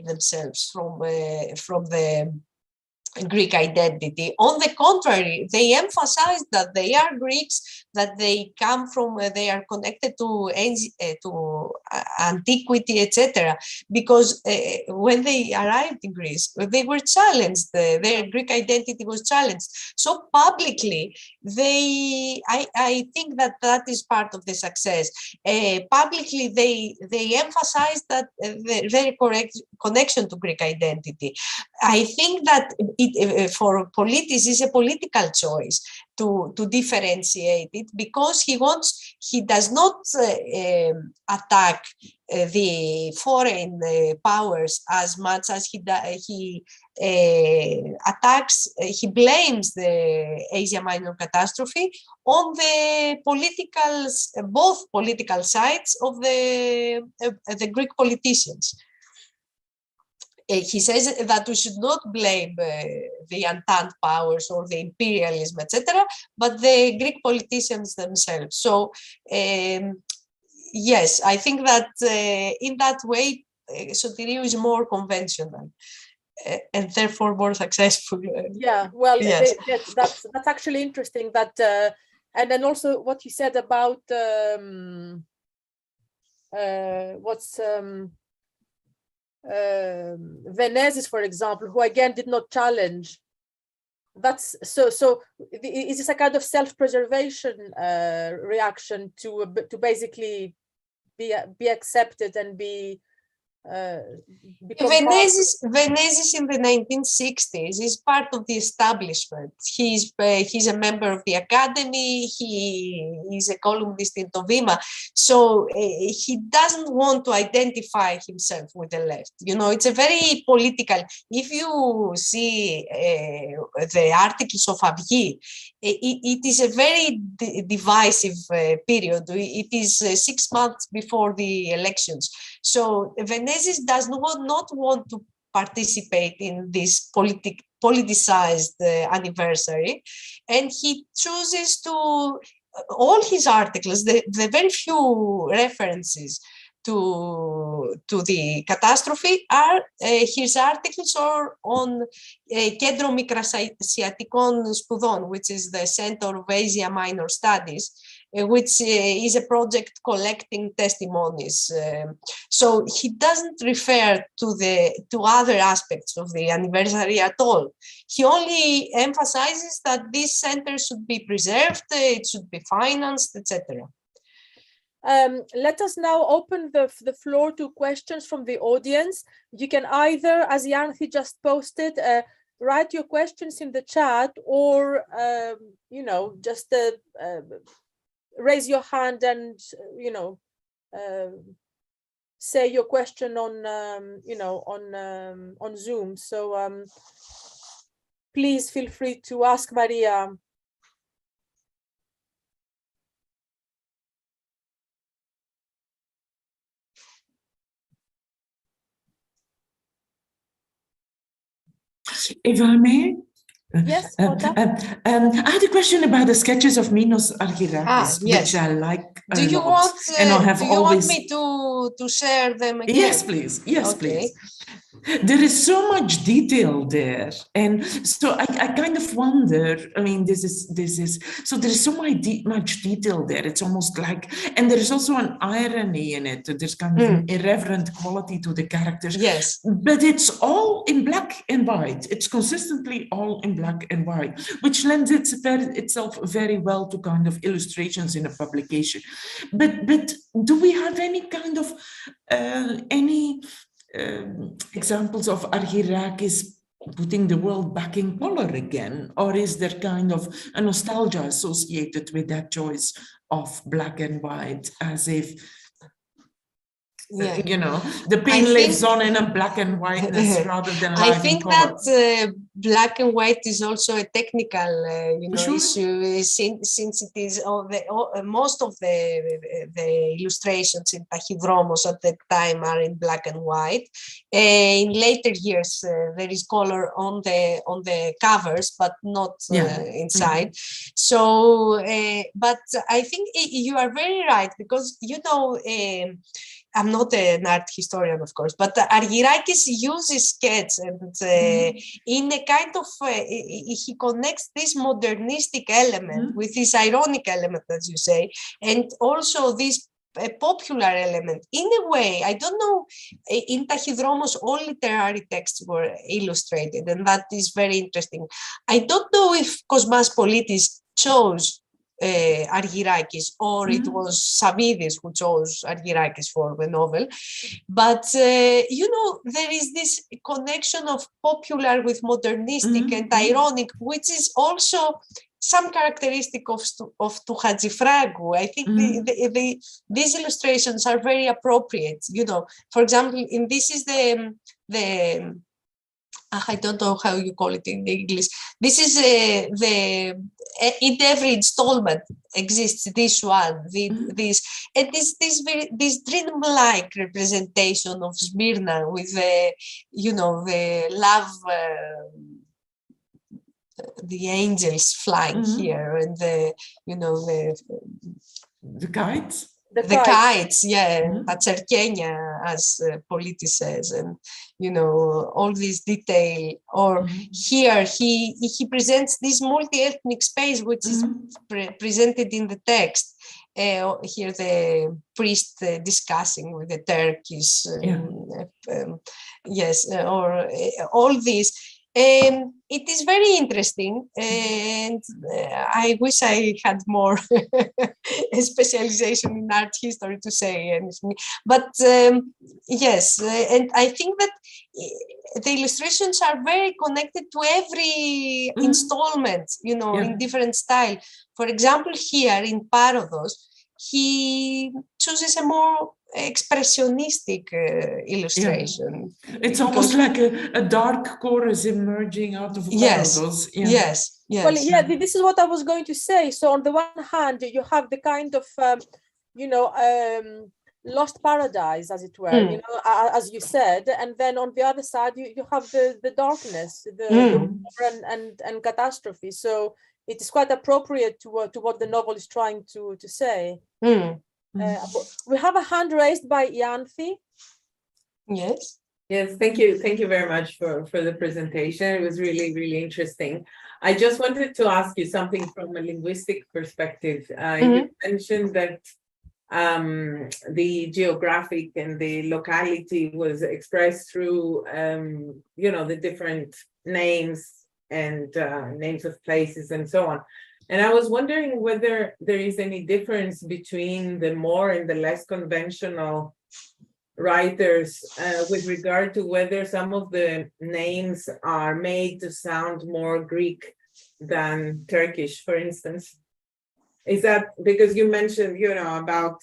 themselves from the Greek identity. On the contrary, they emphasize that they are Greeks, that they come from, they are connected to antiquity, etc. Because when they arrived in Greece, they were challenged. Their Greek identity was challenged. So publicly, I think that is part of the success. Publicly, they emphasize that their correct connection to Greek identity. I think that for Politis is a political choice to differentiate it, because he does not attack the foreign powers as much as he blames the Asia Minor catastrophe on the both political sides of the Greek politicians. He says that we should not blame the Entente powers or the imperialism, etc., but the Greek politicians themselves. So, yes, I think that in that way, Sotiriou is more conventional and therefore more successful. Yeah, well, yes. That's actually interesting. That and then also what you said about Venezis, for example, who again did not challenge. That's so is this a kind of self-preservation reaction to basically be accepted and be Venezis in the 1960s is part of the establishment. He's a member of the academy. He is a columnist in Tovima, so he doesn't want to identify himself with the left. It's a very political. If you see the articles of Avgi, it is a very divisive period. It is 6 months before the elections. So Venezis does not want to participate in this politicized anniversary, and he chooses to, all his articles, the very few references to the catastrophe are his articles or on Κέντρο Μικρασιατικών Σπουδών, which is the Center of Asia Minor Studies, which is a project collecting testimonies. So he doesn't refer to other aspects of the anniversary at all. He only emphasizes that this center should be preserved, it should be financed, etc. Let us now open the floor to questions from the audience. You can either, as Yanthi just posted, write your questions in the chat, or just raise your hand and say your question on on Zoom. So please feel free to ask Maria. If I may. Yes, I had a question about the sketches of Minos Argyrakis, yes. which I like Do a you lot. want? And I have do you always... want me to share them again? Yes, please. Yes, Okay. please. There is so much detail there, and so I kind of wonder. I mean, this is so there is so much detail there. It's almost like, and there is also an irony in it. There's kind of an irreverent quality to the characters. Yes, but it's all in black and white. It's consistently all in black and white, which lends itself very well to kind of illustrations in a publication. But do we have any kind of examples of Argyrakis putting the world back in color again? Or is there kind of a nostalgia associated with that choice of black and white, as if, the pain lives on in a black and whiteness rather than live I think in color? that black and white is also a technical, Sure. issue, since it is most of the illustrations in Tachydromos at that time are in black and white. In later years, there is color on the covers, but not inside. So, but I think you are very right, because I'm not an art historian, of course, but Argyrakis uses sketch, and in a kind of, he connects this modernistic element with this ironic element, as you say, and also this popular element. In a way, I don't know, in Tachydromos, all literary texts were illustrated, and that is very interesting. I don't know if Kosmas Politis chose Argyrakis, or it was Savvidis who chose Argyrakis for the novel. But, there is this connection of popular with modernistic and ironic, which is also some characteristic of Hadjifragu. I think these illustrations are very appropriate. For example, this is the I don't know how you call it in English. This is in every installment exists this one, this dream-like representation of Smyrna with the love, the angels flying here, and the kites. The kites, Patserkenia, as Politis says, and all this detail. Or here he presents this multi-ethnic space, which is presented in the text. Here the priest discussing with the Turkish, or all this. It is very interesting, and I wish I had more specialization in art history to say anything. But yes, and I think that the illustrations are very connected to every installment, in different style. For example, here in Parodos, he chooses a more expressionistic illustration. It's almost like a dark chorus emerging out of Parodos. Yes. Well, this is what I was going to say. So on the one hand, you have the kind of lost paradise, as it were, as you said, and then on the other side you have the darkness, the war and catastrophe. So it is quite appropriate to what the novel is trying to say. We have a hand raised by Yanthi. Yes. Yes, thank you very much for the presentation. It was really, really interesting. I just wanted to ask you something from a linguistic perspective. You mentioned that the geographic and the locality was expressed through the different names and names of places and so on. And I was wondering whether there is any difference between the more and the less conventional writers with regard to whether some of the names are made to sound more Greek than Turkish, for instance? Is that because you mentioned, about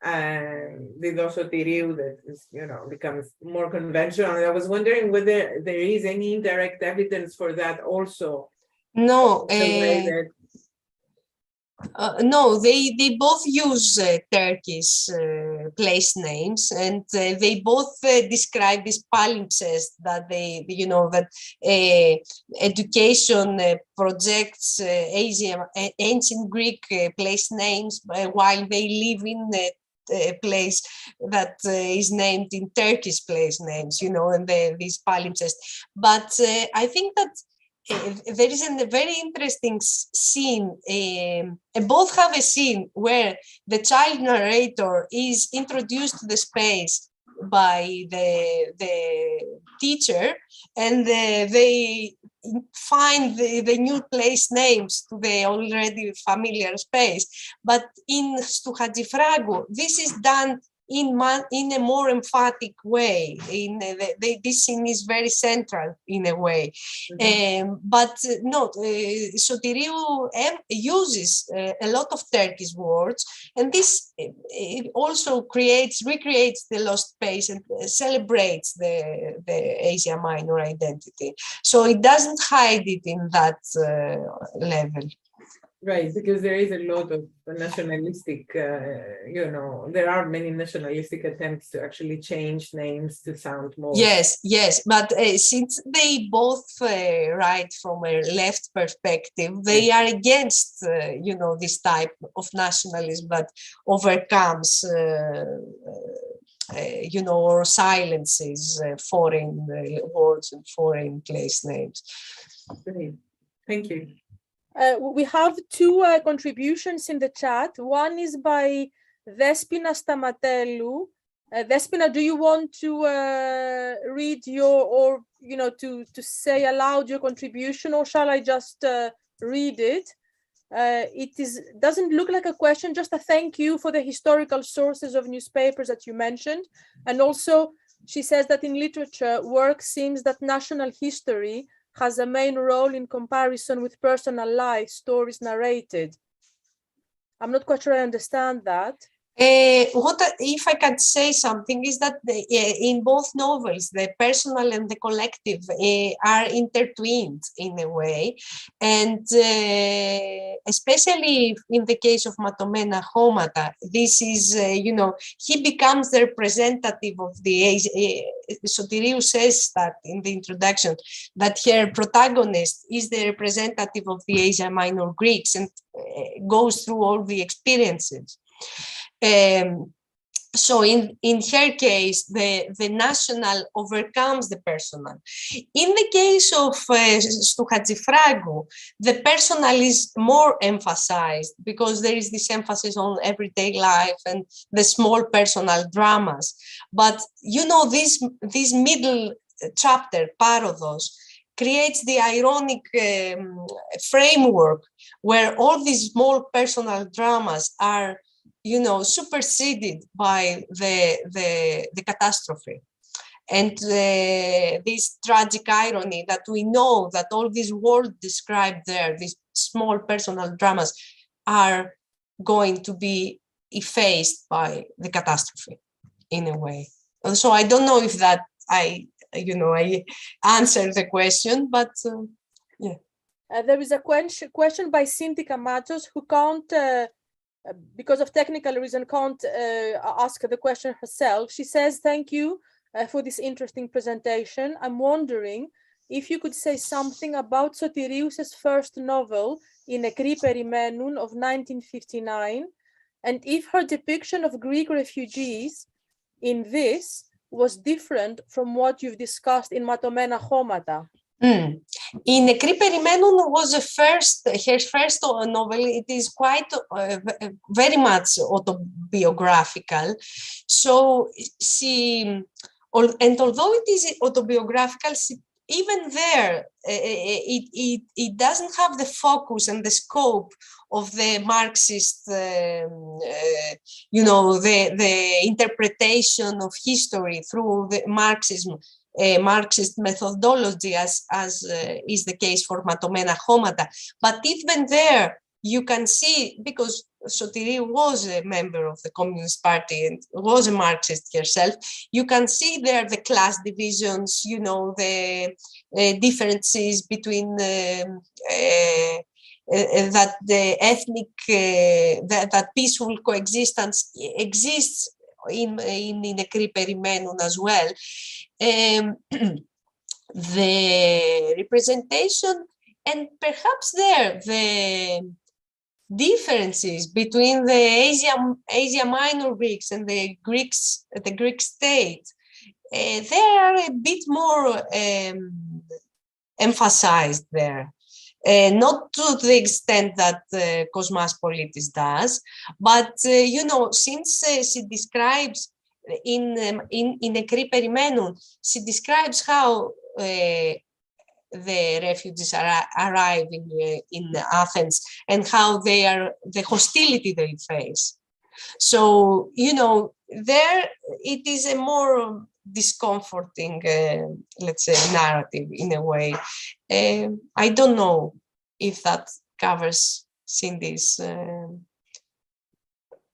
the Dosotiriou that is, becomes more conventional? I was wondering whether there is any indirect evidence for that also. No, The way that no, they both use Turkish place names, and they both describe these palimpsest that that education projects ancient Greek place names while they live in a place that is named in Turkish place names, and these palimpsest. But I think that there is a very interesting scene. Both have a scene where the child narrator is introduced to the space by the teacher, and they find the new place names to the already familiar space. But in Stu Hadjifragu, this is done in a more emphatic way. This scene is very central in a way. But no, Sotiriou uses a lot of Turkish words, and this it also recreates the lost space and celebrates the Asia Minor identity. So it doesn't hide it in that level. Right, because there is a lot of nationalistic, there are many nationalistic attempts to actually change names to sound more. Yes, but since they both write from a left perspective, they are against, this type of nationalism that overcomes, or silences foreign words and foreign place names. Great. Thank you. We have two contributions in the chat. One is by Despina Stamatelu. Despina, do you want to read to say aloud your contribution, or shall I just read it? It doesn't look like a question, just a thank you for the historical sources of newspapers that you mentioned. And also, she says that in literature, work seems that national history has a main role in comparison with personal life stories narrated. I'm not quite sure I understand that. If I can say something is that in both novels, the personal and the collective are intertwined in a way, and especially in the case of Matomena Homata, this is, he becomes the representative of the Sotiriou says that in the introduction, that her protagonist is the representative of the Asia Minor Greeks and goes through all the experiences. So in her case, the national overcomes the personal. In the case of Stu Hadjifragu, the personal is more emphasized because there is this emphasis on everyday life and the small personal dramas. But this middle chapter, Parodos, creates the ironic framework where all these small personal dramas are superseded by the catastrophe. And this tragic irony that we know that all these worlds described there, these small personal dramas, are going to be effaced by the catastrophe in a way. So I don't know if that I answered the question, but yeah. There is a question by Cinti Camachos, who can't, because of technical reason, can't ask the question herself. She says, thank you for this interesting presentation. I'm wondering if you could say something about Sotiriou's first novel, In Nekrή Περιμένουν of 1959, and if her depiction of Greek refugees in this was different from what you've discussed in Matomena Homata. In Nekrή Περιμένουν was her first novel. It is quite very much autobiographical. So and although it is autobiographical, even there, it doesn't have the focus and the scope of the Marxist, you know, the interpretation of history through the Marxism, Marxist methodology, as is the case for Matomena Homata. But even there, you can see, because Sotiris was a member of the Communist Party and was a Marxist herself, you can see there the class divisions, you know, the differences between that the ethnic, that peaceful coexistence exists in Nekri Perimenun as well. The representation, and perhaps there the differences between the Asia Minor Greeks and the Greeks, the Greek state, they are a bit more emphasized there. Not to the extent that Kosmas Politis does, but you know, since she describes in Nekri Perimenun, she describes how the refugees are arriving in Athens and how they are, the hostility they face. So, you know, there it is a more discomforting, let's say, narrative in a way. I don't know if that covers Cindy's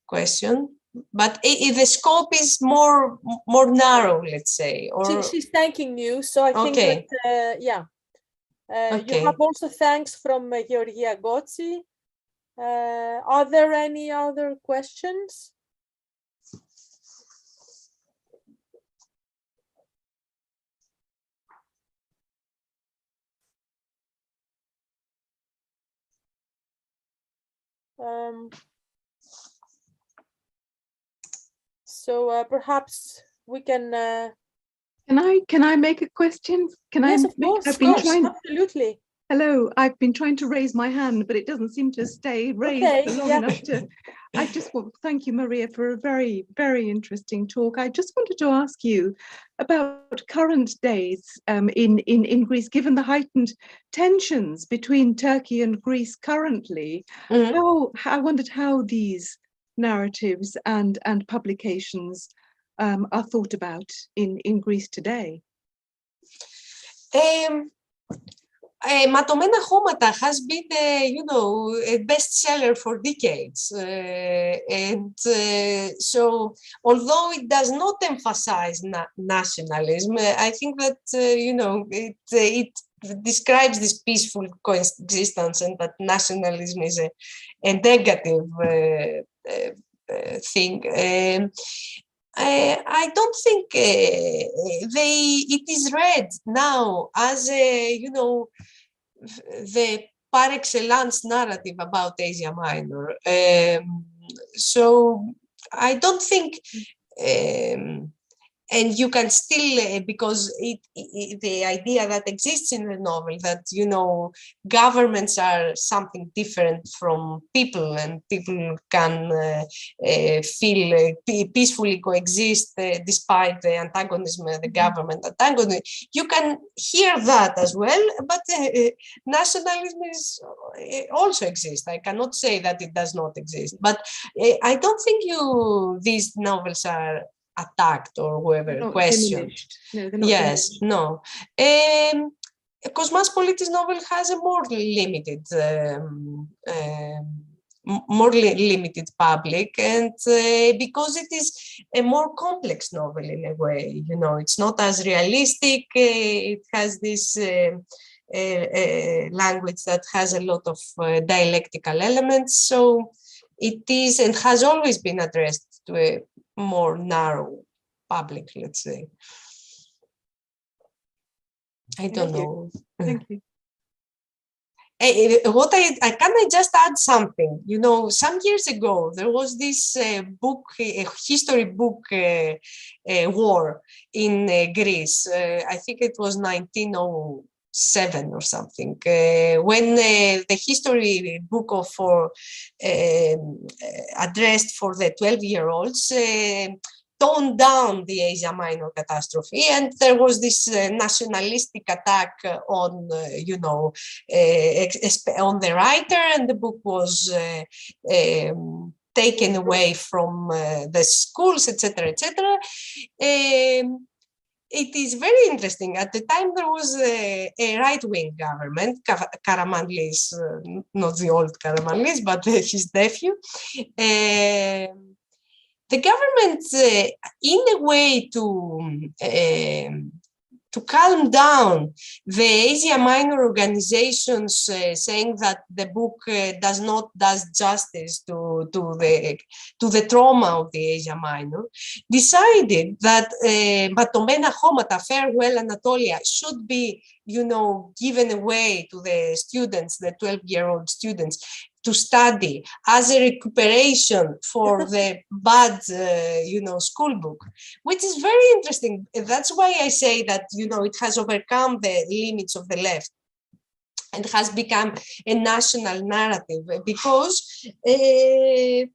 question, but if the scope is more narrow, let's say. Or She's thanking you, so I think okay. that yeah. Okay. You have also thanks from Georgia Gotsi. Are there any other questions? So perhaps we can. Can I make a question? Yes, of course. I've been trying. Absolutely. Hello, I've been trying to raise my hand, but it doesn't seem to stay raised Okay, long yeah. enough to. I just want thank you, Maria, for a very, very interesting talk. I just wanted to ask you about current days in Greece, given the heightened tensions between Turkey and Greece currently. I wondered how these narratives and publications are thought about in Greece today. Matomena Homata has been, you know, a bestseller for decades. And so, although it does not emphasize nationalism, I think that, you know, it describes this peaceful coexistence and that nationalism is a negative thing. I don't think it is read now as a, you know, the par excellence narrative about Asia Minor. So I don't think, and you can still, because the idea that exists in the novel that, you know, governments are something different from people and people can feel peacefully coexist despite the antagonism, the government antagonism. You can hear that as well, but nationalism is also exists. I cannot say that it does not exist, but I don't think these novels are attacked or whoever questioned. No, they're not yes, diminished. no. Kosmas Politis novel has a more limited, limited public, and because it is a more complex novel in a way. You know, it's not as realistic. It has this language that has a lot of dialectical elements. So it is and has always been addressed to a more narrow public, let's say. I don't know. Thank you. What can I just add something? You know, some years ago there was this book, a history book war in Greece. I think it was 1907 or something, when the history book addressed for the 12-year-olds toned down the Asia Minor catastrophe, and there was this nationalistic attack on, on the writer, and the book was taken away from the schools, etc., etc. It is very interesting. At the time, there was a right-wing government. Karamanlis, not the old Karamanlis, but his nephew. The government, in a way to calm down the Asia Minor organizations, saying that the book does justice to the trauma of the Asia Minor, decided that Batomena Homata, Farewell Anatolia, should be, given away to the students, the 12-year-old students, to study as a recuperation for the bad, school book, which is very interesting. That's why I say that, it has overcome the limits of the left and has become a national narrative, because it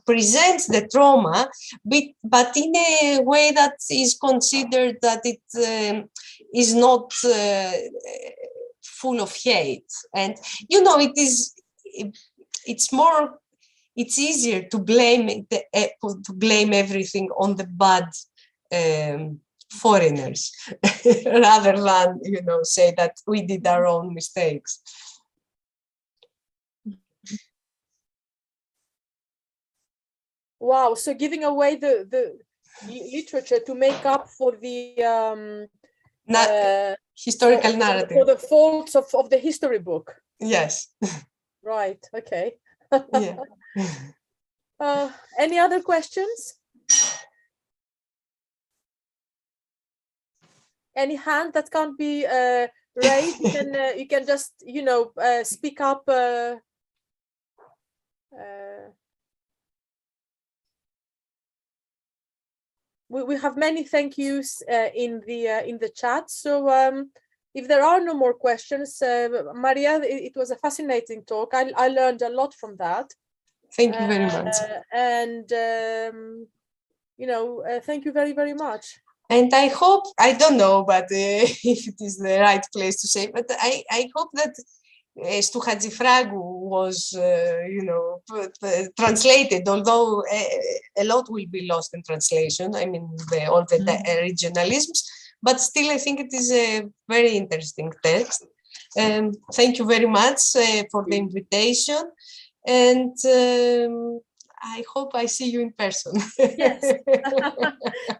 presents the trauma, but in a way that is considered that it is not full of hate. And it's easier to blame everything on the bad foreigners rather than say that we did our own mistakes. Wow, so giving away the literature to make up for the historical narrative, for the faults of the history book. Yes. Right, okay. Yeah. Any other questions? Any hand that can't be raised? You can just speak up. We have many thank yous in the chat. So if there are no more questions, Maria, it was a fascinating talk. I learned a lot from that. Thank you very much. And thank you very, very much. And I hope, I don't know, but if it is the right place to say, but I hope that Stu Hadzifragu was, translated, although a lot will be lost in translation. I mean, all the regionalisms, but still I think it is a very interesting text. Thank you very much for the invitation. And I hope I see you in person. Yes.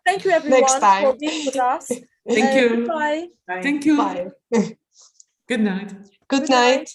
Thank you, everyone, Next time. for being with us. Thank you. Bye. Thank you. Bye. Good night. Good night.